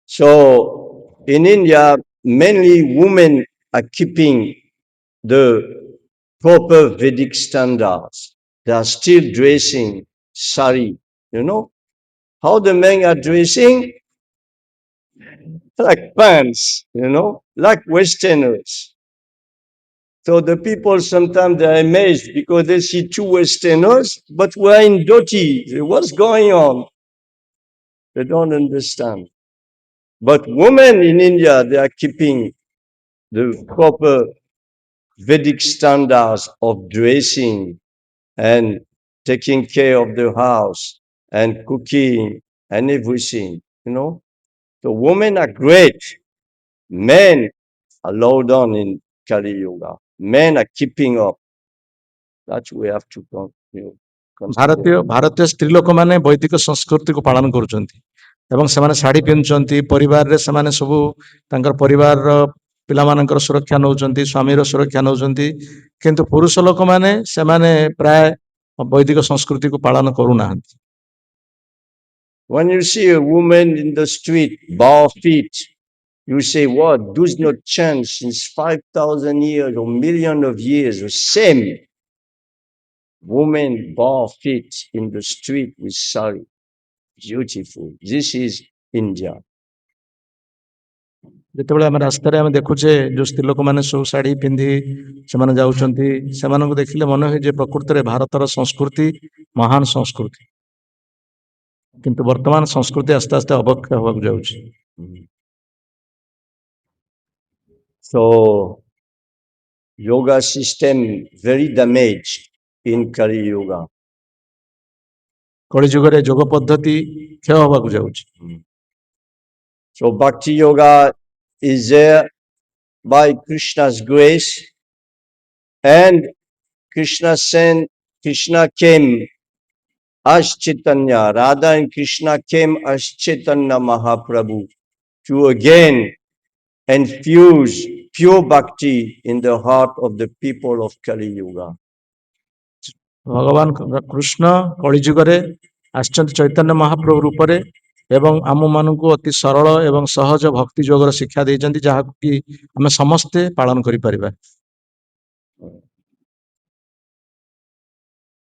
So in India, mainly women are keeping the proper Vedic standards. They are still dressing sari, How the men are dressing? Like pants, like Westerners. So the people sometimes they're amazed because they see two Westerners, but we're in dhoti. What's going on? They don't understand. But women in India, they are keeping the proper Vedic standards of dressing and taking care of the house and cooking and everything, The women are great. Men are low down in Kali Yuga. Men are keeping up. That we have to consider. ଭାରତୀୟ ସ୍ତ୍ରୀ ଲୋକମାନେ ବୈଦିକ ସଂସ୍କୃତିକୁ ପାଳନ କରୁଛନ୍ତି ଏବଂ ସେମାନେ ଶାଢ଼ୀ ପିନ୍ଧୁଛନ୍ତି, ପରିବାରରେ ସେମାନେ ସବୁ ତାଙ୍କର ପରିବାରର ପିଲାମାନଙ୍କର ସୁରକ୍ଷା ନେଉଛନ୍ତି, ସ୍ୱାମୀର ସୁରକ୍ଷା ନେଉଛନ୍ତି, କିନ୍ତୁ ପୁରୁଷ ଲୋକମାନେ ସେମାନେ ପ୍ରାୟ ବୈଦିକ ସଂସ୍କୃତିକୁ ପାଳନ କରୁନାହାନ୍ତି। When you see a woman in the street, bare feet, you say, what? Does not change since 5,000 years or millions of years, the same. Women bare feet in the street with sari. Beautiful. This is India. ଯେତେବେଳେ ଆମେ ରାସ୍ତାରେ ଆମେ ଦେଖୁଛେ ଯୋଉ ସ୍ତ୍ରୀ ଲୋକମାନେ ସବୁ ଶାଢ଼ୀ ପିନ୍ଧି ସେମାନେ ଯାଉଛନ୍ତି, ସେମାନଙ୍କୁ ଦେଖିଲେ ମନେ ହୁଏ ଯେ ପ୍ରକୃତରେ ଭାରତର ସଂସ୍କୃତି ମହାନ ସଂସ୍କୃତି, କିନ୍ତୁ ବର୍ତ୍ତମାନ ସଂସ୍କୃତି ଆସ୍ତେ ଆସ୍ତେ ଅବକ୍ଷୟ ହେବାକୁ ଯାଉଛି। So yoga system very damaged in Kali Yuga. କଳି ଯୁଗରେ ଯୋଗ ପଦ୍ଧତି କ୍ଷୟ ହେବାକୁ ଯାଉଛି। So Bhakti Yoga is there by Krishna's grace, and Krishna came as Chaitanya. Radha and Krishna came as Chaitanya Mahaprabhu to again infuse pure bhakti in the heart of the people of Kali Yuga. ଭଗବାନ କୃଷ୍ଣ କଳି ଯୁଗରେ ଆସିଛନ୍ତି ଚୈତନ୍ୟ ମହାପ୍ରଭୁ ରୂପରେ ଏବଂ ଆମମାନଙ୍କୁ ଅତି ସରଳ ଏବଂ ସହଜ ଭକ୍ତି ଯୋଗର ଶିକ୍ଷା ଦେଇଛନ୍ତି, ଯାହାକୁ କି ଆମେ ସମସ୍ତେ ପାଳନ କରିପାରିବା।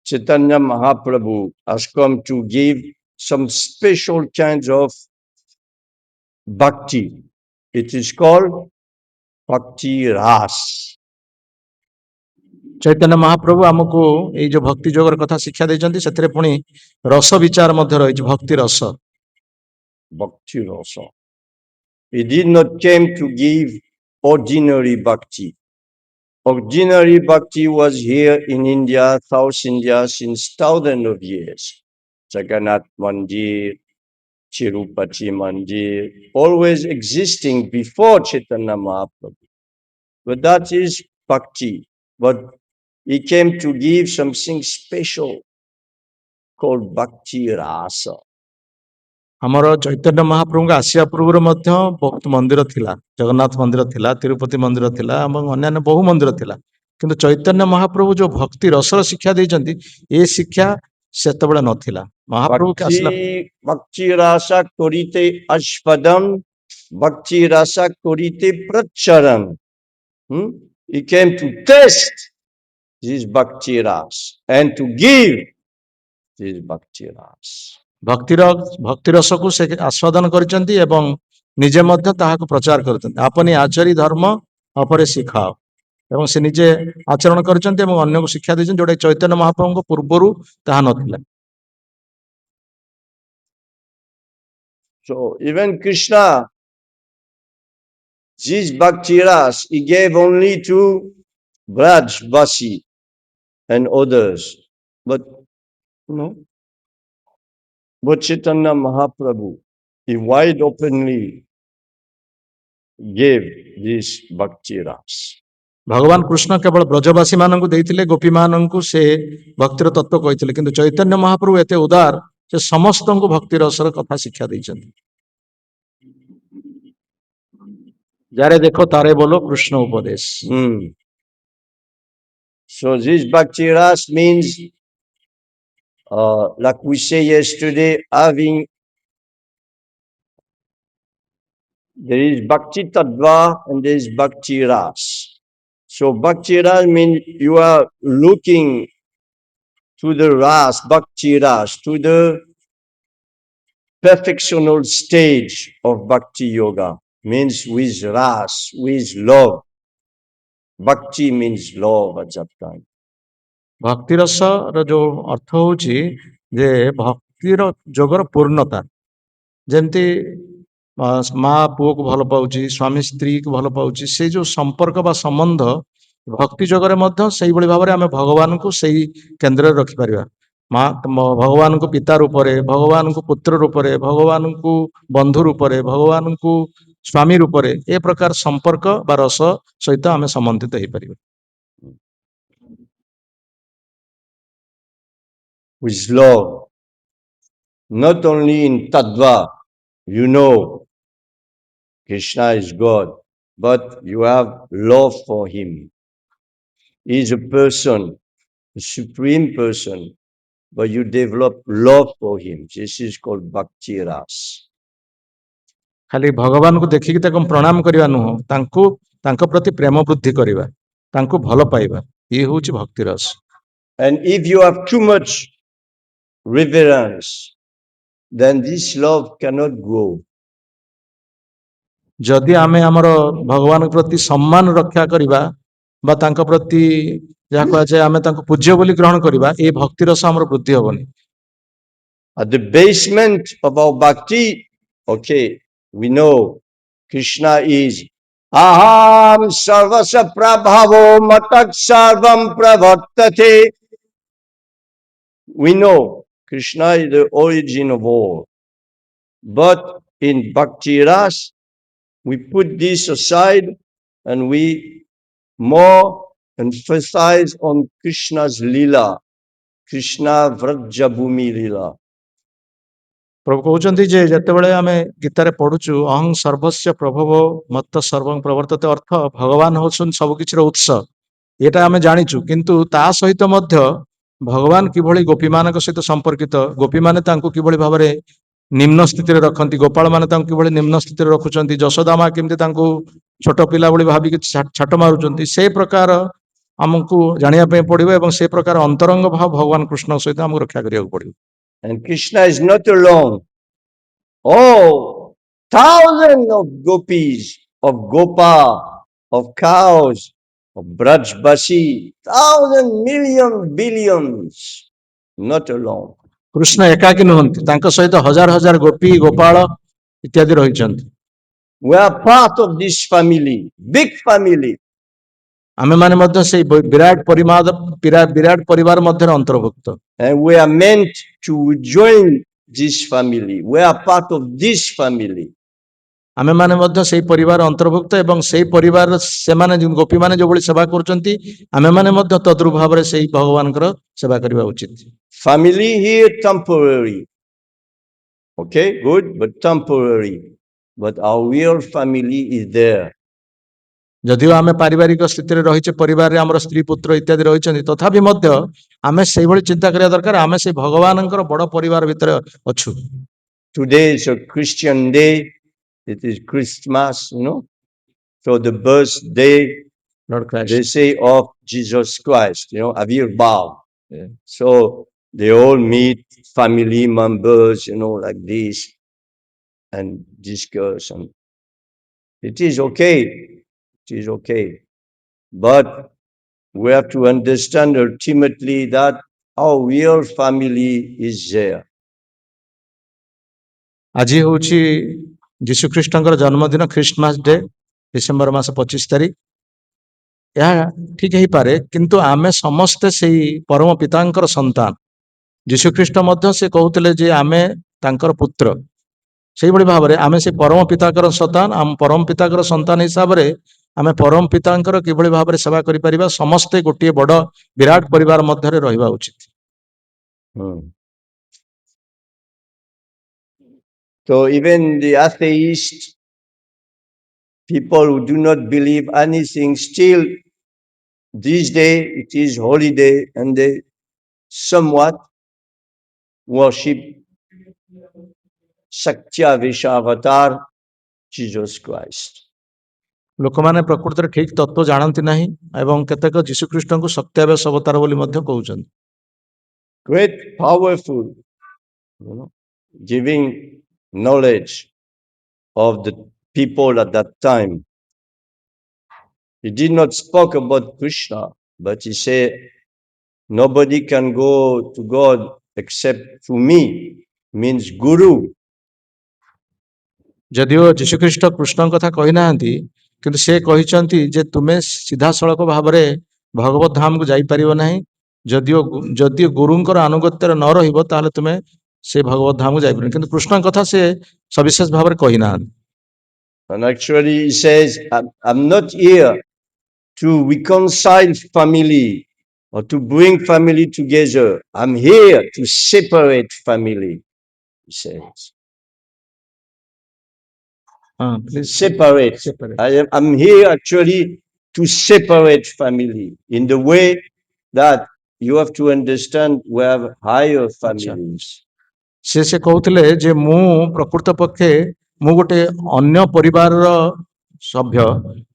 Chaitanya Mahaprabhu has come to give some special kinds of bhakti. It is called Bhakti Ras. Chaitanya ମହାପ୍ରଭୁ ଆମକୁ ଏଇ ଯୋଉ ଭକ୍ତି ଯୋଗର କଥା ଶିକ୍ଷା ଦେଇଛନ୍ତି, ସେଥିରେ ପୁଣି ରସ ବିଚାର ମଧ୍ୟ ରହିଛି, ଭକ୍ତି ରସ। Bhakti Rasa. He did not came to give ordinary bhakti. Ordinary bhakti was here in India, South India, since thousands of years. Jagannath Mandir, Tirupati Mandir, always existing before Chaitanya Mahaprabhu. But that is bhakti. But he came to give something special called Bhakti Rasa. ଆମର ଚୈତନ୍ୟ ମହାପ୍ରଭୁଙ୍କ ଆସିବା ପୂର୍ବରୁ ମଧ୍ୟ ବହୁତ ମନ୍ଦିର ଥିଲା, ଜଗନ୍ନାଥ ମନ୍ଦିର ଥିଲା, ତିରୁପତି ମନ୍ଦିର ଥିଲା ଏବଂ ଅନ୍ୟାନ୍ୟ ବହୁ ମନ୍ଦିର ଥିଲା, କିନ୍ତୁ ଚୈତନ୍ୟ ମହାପ୍ରଭୁ ଯୋଉ ଭକ୍ତି ରସର ଶିକ୍ଷା ଦେଇଛନ୍ତି, ଏ ଶିକ୍ଷା ସେତେବେଳେ ନଥିଲା। ମହାପ୍ରଭୁ ଆସିଲା Bhakti rasa korite ashpadam, bhakti rasa korite pracharan. He came to test this bhakti ras and to give this bhakti ras. ଭକ୍ତି ରସକୁ ସେ ଆସ୍ୱାଦନ କରିଛନ୍ତି ଏବଂ ନିଜେ ମଧ୍ୟ ତାହାକୁ ପ୍ରଚାର କରୁଛନ୍ତି। ଆପନି ଆଚରି ଧର୍ମ ଅପରେ ଶିଖାଅ, ଏବଂ ସେ ନିଜେ ଆଚରଣ କରିଛନ୍ତି ଏବଂ ଅନ୍ୟକୁ ଶିକ୍ଷା ଦେଇଛନ୍ତି, ଯୋଉଟା ଚୈତନ୍ୟ ମହାପ୍ରଭୁଙ୍କ ପୂର୍ବରୁ ତାହା ନଥିଲା। So even Krishna, this bhakti ras, he gave only to Braj Vasi and others, but but Chaitanya Mahaprabhu, he wide openly gave this bhakti ras. ଭଗବାନ କୃଷ୍ଣ କେବଳ ବ୍ରଜବାସୀ ମାନଙ୍କୁ ଦେଇଥିଲେ, ଗୋପୀ ମାନଙ୍କୁ ସେ ଭକ୍ତିର ତତ୍ତ୍ୱ କହିଥିଲେ, କିନ୍ତୁ ଚୈତନ୍ୟ ମହାପ୍ରଭୁ ଏତେ ଉଦାର, ସେ ସମସ୍ତଙ୍କୁ ଭକ୍ତି ରସର କଥା ଶିକ୍ଷା ଦେଇଛନ୍ତି। ଯାରେ ଦେଖ ତାରେ ବୋଲୋ କୃଷ୍ଣ ଉପଦେଶ। So this bhakti ras means, like we say yesterday, there is bhakti tattva and there is bhakti ras. So bhakti ras means you are looking to the ras, bhakti ras, to the perfectional stage of bhakti yoga, means with ras, with love. Bhakti means love at that time. ଭକ୍ତି ରସର ଯୋଉ ଅର୍ଥ ହଉଛି ଯେ ଭକ୍ତିର ଯୋଗର ପୂର୍ଣ୍ଣତା, ଯେମିତି ମା ପୁଅକୁ ଭଲ ପାଉଛି, ସ୍ୱାମୀ ସ୍ତ୍ରୀକୁ ଭଲ ପାଉଛି, ସେଇ ଯୋଉ ସମ୍ପର୍କ ବା ସମ୍ବନ୍ଧ ଭକ୍ତି ଯୋଗରେ ମଧ୍ୟ ସେଇଭଳି ଭାବରେ ଆମେ ଭଗବାନଙ୍କୁ ସେଇ କେନ୍ଦ୍ରରେ ରଖିପାରିବା। ମା ଭଗବାନଙ୍କୁ ପିତା ରୂପରେ, ଭଗବାନଙ୍କୁ ପୁତ୍ର ରୂପରେ, ଭଗବାନଙ୍କୁ ବନ୍ଧୁ ରୂପରେ, ଭଗବାନଙ୍କୁ ସ୍ୱାମୀ ରୂପରେ, ଏ ପ୍ରକାର ସମ୍ପର୍କ ବା ରସ ସହିତ ଆମେ ସମ୍ବନ୍ଧିତ ହେଇପାରିବା। With love, not only in tattva, Krishna is God, but you have love for him. He is a person, a supreme person, but you develop love for him. This is called bhakti ras. ଖାଲି ଭଗବାନଙ୍କୁ ଦେଖିକି ତାକୁ ପ୍ରଣାମ କରିବା ନୁହଁ, ତାଙ୍କ ପ୍ରତି ପ୍ରେମ ବୃଦ୍ଧି କରିବା, ତାଙ୍କୁ ଭଲ ପାଇବା, ଇଏ ହେଉଛି ଭକ୍ତି ରସ। And if you have too much reverence, then this love cannot grow. ଯଦି ଆମେ ଆମର ଭଗବାନଙ୍କ ପ୍ରତି ସମ୍ମାନ ରକ୍ଷା କରିବା ବା ତାଙ୍କ ପ୍ରତି ଯାହା କୁହାଯାଏ ଆମେ ତାଙ୍କୁ ପୂଜ୍ୟ ବୋଲି ଗ୍ରହଣ କରିବା, ଏ ଭକ୍ତି ରସ ଆମର ବୃଦ୍ଧି ହବନି। At the basement of our bhakti, okay, we know Krishna is aham sarvasya prabhavo matak sarvam pravartate. We know Krishna is the origin of all. But in bhakti ras, we put this aside and we more emphasize on Krishna's lila, Krishna Vrajabhumi lila. ପ୍ରଭୁ କହୁଛନ୍ତି ଯେ ଯେତେବେଳେ ଆମେ ଗୀତାରେ ପଢୁଛୁ ଅହଂ ସର୍ବସ୍ୟ ପ୍ରଭବ ମତ୍ତ ସର୍ବଂ ପ୍ରବର୍ତ୍ତତେ, ଅର୍ଥ ଭଗବାନ ହଉଛନ୍ତି ସବୁ କିଛିର ଉତ୍ସ, ଏଟା ଆମେ ଜାଣିଛୁ, କିନ୍ତୁ ତା ସହିତ ମଧ୍ୟ ଭଗବାନ କିଭଳି ଗୋପୀମାନଙ୍କ ସହିତ ସମ୍ପର୍କିତ, ଗୋପୀମାନେ ତାଙ୍କୁ କିଭଳି ଭାବରେ ନିମ୍ନ ସ୍ଥିତିରେ ରଖନ୍ତି, ଗୋପାଳ ମାନେ ତାଙ୍କୁ କିଭଳି ନିମ୍ନ ସ୍ଥିତିରେ ରଖୁଛନ୍ତି, ଯଶୋଦା ମା କେମିତି ତାଙ୍କୁ ଛୋଟ ପିଲା ଭଳି ଭାବିକି ଛାଟ ମାରୁଛନ୍ତି, ସେ ପ୍ରକାର ଆମକୁ ଜାଣିବା ପାଇଁ ପଡିବ ଏବଂ ସେ ପ୍ରକାର ଅନ୍ତରଙ୍ଗ ଭାବ ଭଗବାନ କୃଷ୍ଣଙ୍କ ସହିତ ଆମକୁ ରକ୍ଷା କରିବାକୁ ପଡିବ। And Krishna is not alone. Oh, thousands of gopis, of gopa, of cows, of Brajbasi, thousands, millions, billions, not alone. Krishna ଏକାକୀ ନୁହନ୍ତି, ତାଙ୍କ ସହିତ ହଜାର ହଜାର ଗୋପୀ, ଗୋପାଳ ଇତ୍ୟାଦି ରହିଛନ୍ତି। We are part of this family, big family. ଆମେ ମାନେ ମଧ୍ୟ ସେଇ ବିରାଟ ପରିବାର ମଧ୍ୟରେ ଅନ୍ତର୍ଭୁକ୍ତ। And we are meant to join this family. We are part of this family. ଆମେ ମାନେ ମଧ୍ୟ ସେଇ ପରିବାର ଅନ୍ତର୍ଭୁକ୍ତ ଏବଂ ସେଇ ପରିବାର ସେମାନେ ଗୋପୀ ମାନେ ଯୋଉଭଳି ସେବା କରୁଛନ୍ତି, ଆମେ ମାନେ ମଧ୍ୟ ତଦ୍ରୁପ ଭାବରେ ସେଇ ଭଗବାନଙ୍କର ସେବା କରିବା ଉଚିତ। Family here temporary. Okay, good, but temporary. But our real family is there. ଯଦିଓ ଆମେ ପାରିବାରିକ ସ୍ଥିତିରେ ରହିଛେ, ପରିବାରରେ ଆମର ସ୍ତ୍ରୀ ପୁତ୍ର ଇତ୍ୟାଦି ରହିଛନ୍ତି, ତଥାପି ମଧ୍ୟ ଆମେ ସେଇଭଳି ଚିନ୍ତା କରିବା ଦରକାର, ଆମେ ସେଇ ଭଗବାନଙ୍କର ବଡ ପରିବାର ଭିତରେ ଅଛୁ। Today is a Christian day. It is Christmas, So the birthday, Lord Christ. they say, of Jesus Christ, Avir Baal. Yeah. So they all meet family members, like this, and discuss. And it is okay. It is okay. But we have to understand ultimately that our real family is there. ଆଜି ହେଉଛି ଯୀଶୁଖ୍ରୀଷ୍ଟଙ୍କର ଜନ୍ମଦିନ, Christmas day, December ମାସ 25 ତାରିଖ। ଏହା ଠିକ ହେଇପାରେ, କିନ୍ତୁ ଆମେ ସମସ୍ତେ ସେଇ ପରମ ପିତାଙ୍କର ସନ୍ତାନ। ଯୀଶୁଖ୍ରୀଷ୍ଟ ମଧ୍ୟ ସେ କହୁଥିଲେ ଯେ ଆମେ ତାଙ୍କର ପୁତ୍ର। ସେଇଭଳି ଭାବରେ ଆମେ ସେ ପରମ ପିତାଙ୍କର ସନ୍ତାନ। ଆମ ପରମ ପିତାଙ୍କର ସନ୍ତାନ ହିସାବରେ ଆମେ ପରମ ପିତାଙ୍କର କିଭଳି ଭାବରେ ସେବା କରିପାରିବା, ସମସ୍ତେ ଗୋଟିଏ ବଡ ବିରାଟ ପରିବାର ମଧ୍ୟରେ ରହିବା ଉଚିତ। So even the atheist, people who do not believe anything, still this day it is holiday, and they somewhat worship Saktya Vishavatar, Jesus Christ. ଲୋକମାନେ ପ୍ରକୃତରେ ଠିକ ତତ୍ତ୍ୱ ଜାଣନ୍ତି ନାହିଁ ଏବଂ କେତେକ ଯୀଶୁଖ୍ରୀଷ୍ଟଙ୍କୁ ସତ୍ୟାବେଶ ଅବତାର ବୋଲି ମଧ୍ୟ କହୁଛନ୍ତି। Great, powerful, giving knowledge of the people at that time. He did not speak about Krishna, but he said, nobody can go to God except through me, means Guru. ଯଦିଓ ଯୀଶୁଖ୍ରୀଷ୍ଟ କୃଷ୍ଣଙ୍କ କଥା କହିନାହାନ୍ତି, କିନ୍ତୁ ସେ କହିଛନ୍ତି ଯେ ତୁମେ ସିଧାସଳଖ ଭାବରେ ଭଗବତ ଧାମକୁ ଯାଇପାରିବ ନାହିଁ, ଯଦିଓ ଗୁରୁଙ୍କର ଆନୁଗତ୍ୟରେ ନ ରହିବ ତାହେଲେ ତୁମେ ସେ ଭଗବତ ଧାମକୁ ଯାଇପାରିବ। କିନ୍ତୁ କୃଷ୍ଣଙ୍କ କଥା ସେ ସବିଶେଷ ଭାବରେ କହିନାହାନ୍ତି। And actually he says, I'm not here to reconcile family or to bring family together. I'm here to separate family, he says. Please separate. I'm here actually to separate family in the way that you have to understand we have higher families. ସେ କହୁଥିଲେ ଯେ ମୁଁ ପ୍ରକୃତ ପକ୍ଷେ ମୁଁ ଗୋଟେ ଅନ୍ୟ ପରିବାରର ସଭ୍ୟ,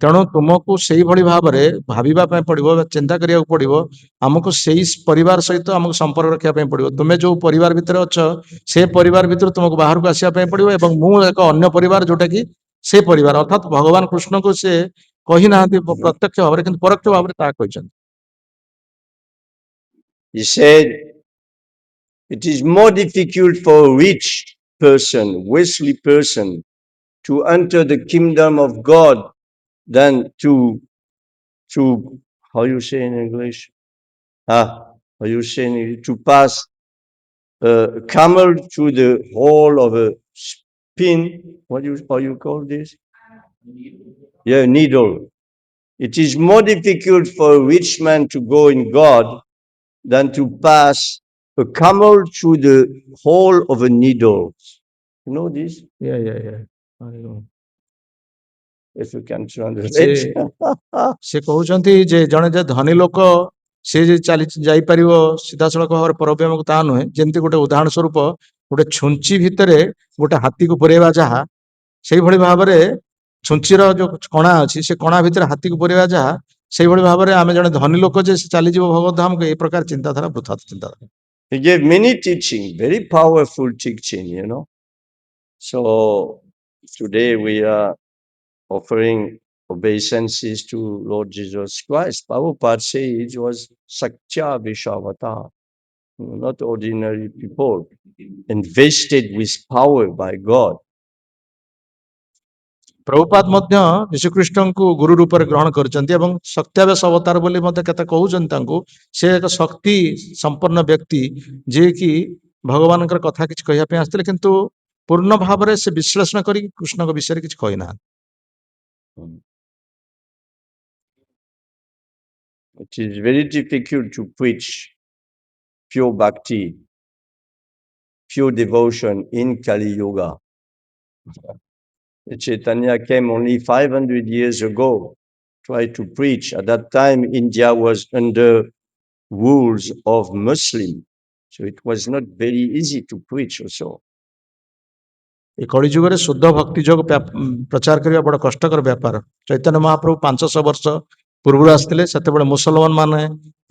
ତେଣୁ ତୁମକୁ ସେଇଭଳି ଭାବରେ ଭାବିବା ପାଇଁ ପଡିବ, ଚିନ୍ତା କରିବାକୁ ପଡିବ। ଆମକୁ ସେଇ ପରିବାର ସହିତ ଆମକୁ ସମ୍ପର୍କ ରଖିବା ପାଇଁ ପଡିବ। ତୁମେ ଯୋଉ ପରିବାର ଭିତରେ ଅଛ, ସେ ପରିବାର ଭିତରୁ ତୁମକୁ ବାହାରକୁ ଆସିବା ପାଇଁ ପଡିବ, ଏବଂ ମୁଁ ଏକ ଅନ୍ୟ ପରିବାର ଯୋଉଟା କି ସେ ପରିବାର, ଅର୍ଥାତ୍ ଭଗବାନ କୃଷ୍ଣଙ୍କୁ ସେ କହିନାହାନ୍ତି ପ୍ରତ୍ୟକ୍ଷ ଭାବରେ, କିନ୍ତୁ ପରୋକ୍ଷ ଭାବରେ ତାହା କହିଛନ୍ତି। He said, it is more difficult for a rich person, wealthy person, to enter the kingdom of God than to how you say in English? How you say in English? To pass a camel through the hole of a spin. How you call this? Yeah, needle. It is more difficult for a rich man to go in God than to pass a camel through the hole of a needle. You know this? Yeah. I know. If you can translate. ସେ କହୁଛନ୍ତି ଯେ ଜଣେ ଯେ ଧନୀ ଲୋକ ସେ ଯେ ଚାଲି ଯାଇପାରିବ ସିଧାସଳଖ ଭାବରେ ପରବ୍ରହ୍ମକୁ, ତାହା ନୁହେଁ। ଯେମିତି ଗୋଟେ ଉଦାହରଣ ସ୍ୱରୂପ ଗୋଟେ ଛୁଞ୍ଚି ଭିତରେ ଗୋଟେ ହାତୀକୁ ପୁରେଇବା ଯାହା, ସେଇଭଳି ଭାବରେ ଛୁଞ୍ଚିର ଯୋଉ କଣା ଅଛି, ସେ କଣା ଭିତରେ ହାତୀକୁ ପୁରେଇବା ଯାହା, ସେଇଭଳି ଭାବରେ ଆମେ ଜଣେ ଧନୀ ଲୋକ ଯେ ଚାଲିଯିବ ଭଗବତ ଧାମକୁ, ଏ ପ୍ରକାର ଚିନ୍ତାଧାରା ବୃଥା ଚିନ୍ତାଧାରା। He gave many teaching, very powerful teaching, So today we are offering obeisances to Lord Jesus Christ. Prabhupada said it was Saktya Vishavatar, not ordinary people, invested with power by God. ପ୍ରଭୁପାଦ ମଧ୍ୟ ଯୀଶୁଖ୍ରୀଷ୍ଟଙ୍କୁ ଗୁରୁ ରୂପରେ ଗ୍ରହଣ କରିଛନ୍ତି ଏବଂ ସତ୍ୟାବେଶ ଅବତାର ବୋଲି ମଧ୍ୟ କେତେ କହୁଛନ୍ତି ତାଙ୍କୁ। ସେ ଏକ ଶକ୍ତି ସମ୍ପନ୍ନ ବ୍ୟକ୍ତି, ଯିଏକି ଭଗବାନଙ୍କର କଥା କିଛି କହିବା ପାଇଁ ଆସିଥିଲେ, କିନ୍ତୁ ପୂର୍ଣ୍ଣ ଭାବରେ ସେ ବିଶ୍ଳେଷଣ କରି କୃଷ୍ଣଙ୍କ ବିଷୟରେ କିଛି କହିନାହାନ୍ତି। It is very difficult to preach pure bhakti, pure devotion in Kali Yuga. Chaitanya came only 500 years ago try to preach. At that time, India was under rules of Muslim, so it was not very easy to preach also. ଏ କଳି ଯୁଗରେ ଶୁଦ୍ଧ ଭକ୍ତି ଯୋଗ ପ୍ରଚାର କରିବା ବଡ କଷ୍ଟକର ବ୍ୟାପାର। ଚୈତନ୍ୟ ମହାପ୍ରଭୁ 500 ବର୍ଷ ପୂର୍ବରୁ ଆସିଥିଲେ, ସେତେବେଳେ ମୁସଲମାନ ମାନେ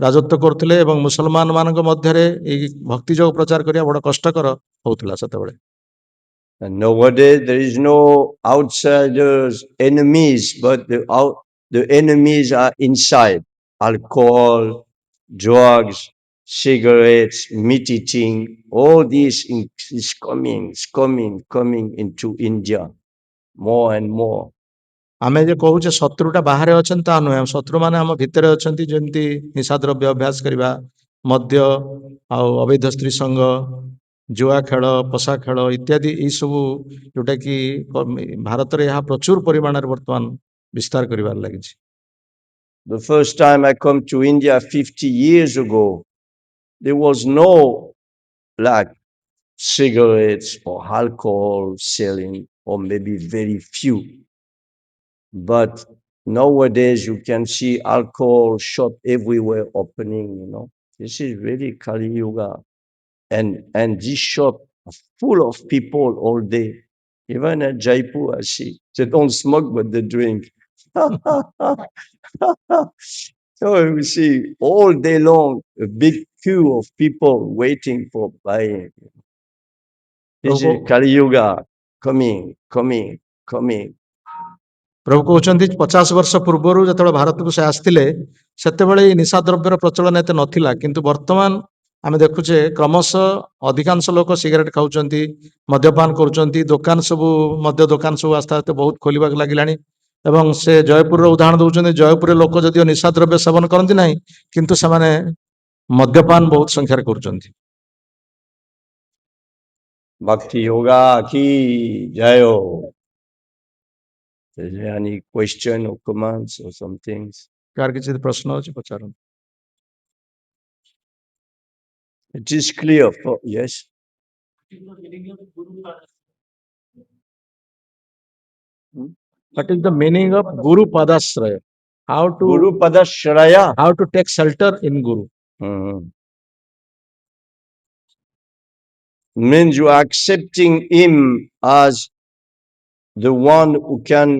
ରାଜତ୍ୱ କରୁଥିଲେ ଏବଂ ମୁସଲମାନ ମାନଙ୍କ ମଧ୍ୟରେ ଏଇ ଭକ୍ତି ଯୋଗ ପ୍ରଚାର କରିବା ବଡ କଷ୍ଟକର ହଉଥିଲା ସେତେବେଳେ। And nowadays there is no outsiders enemies, but the enemies are inside: alcohol, drugs, cigarettes, meat eating. All this is coming into India more and more. ଆମେ ଯେ କହୁଛେ ଶତ୍ରୁଟା ବାହାରେ ଅଛନ୍ତି ତା ନୁହେଁ, ଶତ୍ରୁମାନେ ଆମ ଭିତରେ ଅଛନ୍ତି। ଯେମିତି ନିଶାଦ୍ରବ୍ୟ ଅଭ୍ୟାସ କରିବା, ମଦ୍ୟ ଆଉ ଅବୈଧ ସ୍ତ୍ରୀ ସଙ୍ଗ, ଜୁଆ ଖେଳ, ପଶା ଖେଳ ଇତ୍ୟାଦି, ଏଇ ସବୁ ଯୋଉଟା କି ଭାରତରେ ଏହା ପ୍ରଚୁର ପରିମାଣରେ ବର୍ତ୍ତମାନ ବିସ୍ତାର କରିବାରେ ଲାଗିଛି। The first time I come to India 50 years ago, there was no like cigarettes or alcohol selling, or maybe very few. But nowadays you can see alcohol shop everywhere opening, you know. This is really Kali Yuga. And this shop are full of people all day. Even at Jaipur, I see. They don't smoke, but they drink. So you see all day long a big queue of people waiting for buying. This is Kali Yuga coming. ପ୍ରଭୁ କହୁଛନ୍ତି 50 ବର୍ଷ ପୂର୍ବରୁ ଯେତେବେଳେ ଭାରତକୁ ସେ ଆସିଥିଲେ, ସେତେବେଳେ ଏଇ ନିଶା ଦ୍ରବ୍ୟର ପ୍ରଚଳନ ଏତେ ନଥିଲା, କିନ୍ତୁ ବର୍ତ୍ତମାନ ଆମେ ଦେଖୁଛେ କ୍ରମଶଃ ଅଧିକାଂଶ ଲୋକ ସିଗାରେଟ ଖାଉଛନ୍ତି, ମଦ୍ୟପାନ କରୁଛନ୍ତି, ଦୋକାନ ସବୁ ମଦ୍ୟ ଦୋକାନ ସବୁ ଆସ୍ତେ ଆସ୍ତେ ବହୁତ ଖୋଲିବାକୁ ଲାଗିଲାଣି। ଏବଂ ସେ ଜୟପୁରର ଉଦାହରଣ ଦଉଛନ୍ତି, ଜୟପୁରରେ ଲୋକ ଯଦିଓ ନିଶା ଦ୍ରବ୍ୟ ସେବନ କରନ୍ତି ନାହିଁ, କିନ୍ତୁ ସେମାନେ ମଦ୍ୟପାନ ବହୁତ ସଂଖ୍ୟାରେ କରୁଛନ୍ତି। Bhakti Yoga ki jayo. Is there any question or comments or some things? କାହାର କିଛି ପ୍ରଶ୍ନ ଅଛି ପଚାରନ୍ତୁ। It is clear for yes. What is the meaning of Guru Padasraya? How Guru Padashraya. to take shelter in Guru? Means you are accepting him as the one who can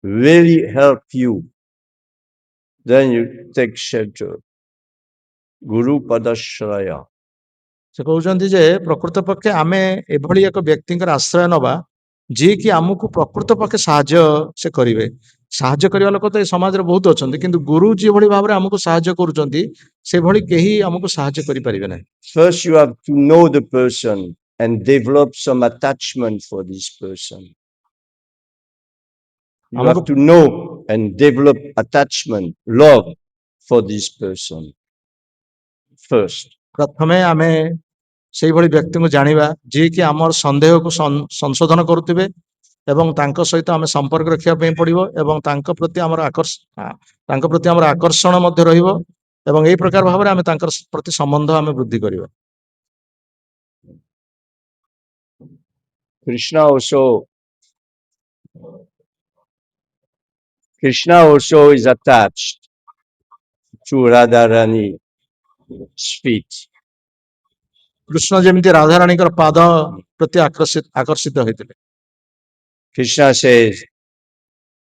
really help you. Then you take shelter. Guru Padashraya. ସେ କହୁଛନ୍ତି ଯେ ପ୍ରକୃତ ପକ୍ଷେ ଆମେ ଏଭଳି ଏକ ବ୍ୟକ୍ତିଙ୍କର ଆଶ୍ରୟ ନବା, ଯିଏକି ଆମକୁ ପ୍ରକୃତ ପକ୍ଷେ ସାହାଯ୍ୟ ସେ କରିବେ। ସାହାଯ୍ୟ କରିବା ଲୋକ ତ ଏ ସମାଜରେ ବହୁତ ଅଛନ୍ତି, କିନ୍ତୁ ଗୁରୁ ଯେଭଳି ଭାବରେ ଆମକୁ ସାହାଯ୍ୟ କରୁଛନ୍ତି, ସେଭଳି କେହି ଆମକୁ ସାହାଯ୍ୟ କରିପାରିବେ ନାହିଁ। First you have to know the person and develop some attachment for this person. You have to know and develop attachment, love for this person first. ପ୍ରଥମେ ଆମେ ସେଇଭଳି ବ୍ୟକ୍ତିଙ୍କୁ ଜାଣିବା, ଯିଏକି ଆମର ସନ୍ଦେହକୁ ସଂଶୋଧନ କରୁଥିବେ ଏବଂ ତାଙ୍କ ସହିତ ଆମେ ସମ୍ପର୍କ ରଖିବା ପାଇଁ ପଡିବ ଏବଂ ତାଙ୍କ ପ୍ରତି ଆମର ଆକର୍ଷଣ ମଧ୍ୟ ରହିବ ଏବଂ ଏଇ ପ୍ରକାର ଭାବରେ ଆମେ ତାଙ୍କର ପ୍ରତି ସମ୍ବନ୍ଧ ଆମେ ବୃଦ୍ଧି କରିବା। Krishna also is attached to Radharani's feet. Krishna ଯେମିତି ରାଧାରାଣୀଙ୍କର ପାଦ ପ୍ରତି ଆକର୍ଷିତ ହୋଇଥିଲେ। Krishna says,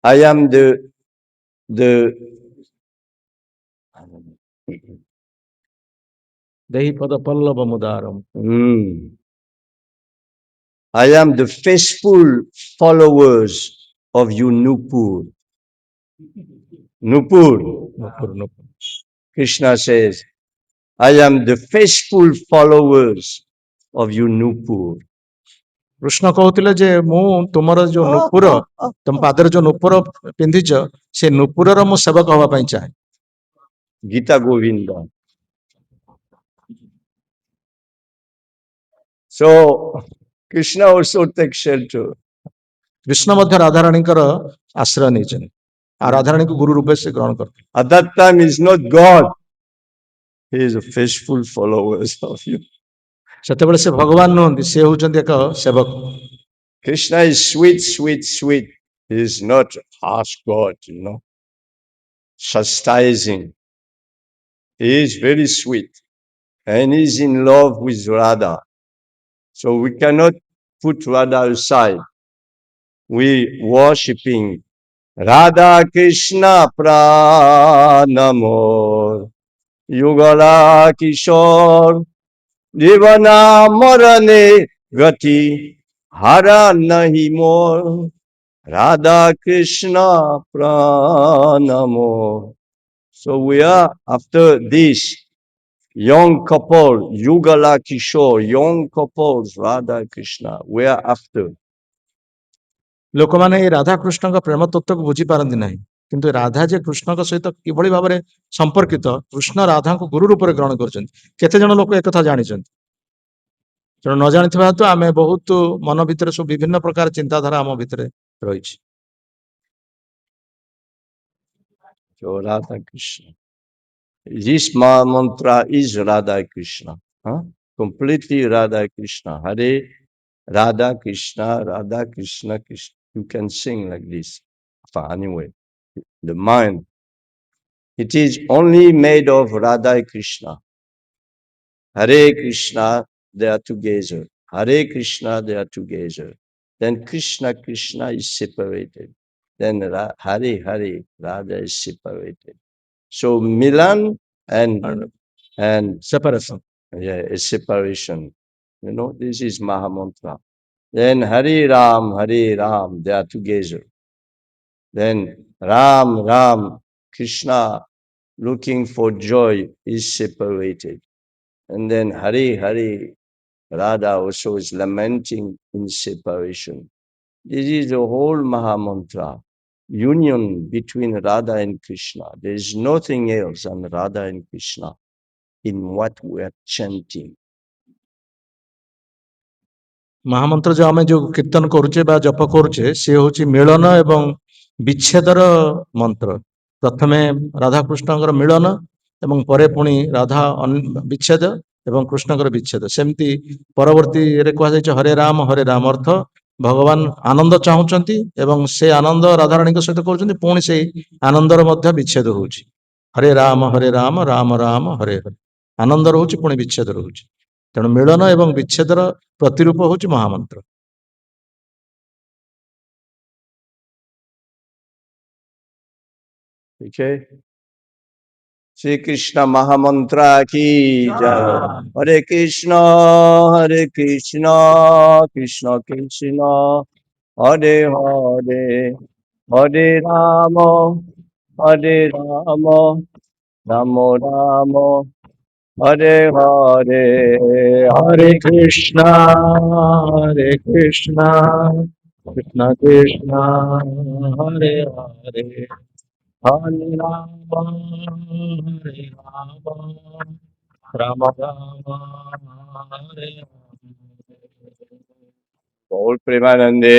I am the ଦେହି ପଦ Pallava ମୁଦାରମ୍। I am the faithful followers of you, Nupur. Krishna says, I am the faithful followers of you, Nupur. Krishna କହୁଥିଲେ ଯେ ମୁଁ ତୁମର ଯୋଉ ନୂପୁର, ତମ ପାଦରେ ଯୋଉ ନୂପୁର ପିନ୍ଧିଛ, ସେ ନୂପୁରର ମୁଁ ସେବକ ହବା ପାଇଁ ଚାହେଁ। Gita Govinda. So Krishna also takes shelter. Krishna ମଧ୍ୟ ରାଧାରାଣୀଙ୍କର ଆଶ୍ରୟ ନେଇଛନ୍ତି, ଆଉ ରାଧାରାଣୀଙ୍କୁ ଗୁରୁ ରୂପେ ସେ ଗ୍ରହଣ କରିଥିଲେ। At that time he is not God. He is a faithful follower of you. ସେତେବେଳେ ସେ ଭଗବାନ ନୁହନ୍ତି, ସେ ହଉଛନ୍ତି ଏକ ସେବକ। Krishna is sweet. He is not harsh God, chastising. He is very sweet and he's in love with Radha. So we cannot put Radha aside. We worshipping Radha Krishna Pranamor Yugala Kishore Divana Marane Gati Hara Nahi More Radha Krishna Pranamor. So we are after this young couple, Yugala Kishore, young couples, Radha Krishna, we are after. ଲୋକମାନେ ଏଇ ରାଧାକୃଷ୍ଣଙ୍କ ପ୍ରେମ ତତ୍ତ୍ୱକୁ ବୁଝିପାରନ୍ତି ନାହିଁ, କିନ୍ତୁ ରାଧା ଯେ କୃଷ୍ଣଙ୍କ ସହିତ କିଭଳି ଭାବରେ ସମ୍ପର୍କିତ, କୃଷ୍ଣ ରାଧାଙ୍କୁ ଗୁରୁ ରୂପରେ ଗ୍ରହଣ କରୁଛନ୍ତି। କେତେ ଜଣ ଲୋକ ଏକଥା ଜାଣିଛନ୍ତି? ତେଣୁ ନ ଜାଣିଥିବା ହେତୁ ଆମେ ବହୁତ ମନ ଭିତରେ ସବୁ ବିଭିନ୍ନ ପ୍ରକାର ଚିନ୍ତାଧାରା ଆମ ଭିତରେ ରହିଛି। So Radha Krishna. This Maha Mantra is Radha Krishna. Completely Radha Krishna. Hare Radha Krishna, Radha Krishna, Krishna. You can sing like this. Anyway, the mind, it is only made of Radha Krishna. Hare Krishna, they are together. Hare Krishna, they are together. Then Krishna, Krishna is separated. Then Hare, Hare, Radha is separated. So Milan and separation. Yeah, a separation. This is Mahamantra. Then Hare Ram, they are together. Then Ram, Krishna looking for joy is separated. And then Hare, Radha also is lamenting in separation. This is the whole Mahamantra. Union between Radha and Krishna. There is nothing else than Radha and Krishna in what we are chanting. ମହାମନ୍ତ୍ର ଯୋଉ ଆମେ ଯୋଉ କୀର୍ତ୍ତନ କରୁଛେ ବା ଜପ କରୁଛେ, ସେ ହେଉଛି ମିଳନ ଏବଂ ବିଚ୍ଛେଦର ମନ୍ତ୍ର। ପ୍ରଥମେ ରାଧାକୃଷ୍ଣଙ୍କର ମିଳନ ଏବଂ ପରେ ପୁଣି ରାଧା ବିଚ୍ଛେଦ ଏବଂ କୃଷ୍ଣଙ୍କର ବିଚ୍ଛେଦ। ସେମିତି ପରବର୍ତ୍ତୀରେ କୁହାଯାଇଛି ହରେ ରାମ ଅର୍ଥ ଭଗବାନ ଆନନ୍ଦ ଚାହୁଁଛନ୍ତି ଏବଂ ସେ ଆନନ୍ଦ ରାଧାରାଣୀଙ୍କ ସହିତ କରୁଛନ୍ତି, ପୁଣି ସେଇ ଆନନ୍ଦର ମଧ୍ୟ ବିଚ୍ଛେଦ ହଉଛି। ହରେ ରାମ ରାମ ରାମ ହରେ ହରେ। ଆନନ୍ଦ ରହୁଛି, ପୁଣି ବିଚ୍ଛେଦ ରହୁଛି। ତେଣୁ ମିଳନ ଏବଂ ବିଚ୍ଛେଦର ପ୍ରତିରୂପ ହେଉଛି ମହାମନ୍ତ୍ର। Okay? Shri Krishna Mahamantra ki jai. Hare Krishna, Krishna Krishna, Hare Hare, Hare Rama, Rama Rama, Hare Hare, Hare Krishna, Krishna Krishna, Hare Hare, Hare Rama, Rama Rama, Hare Hare. Gaur Premanande.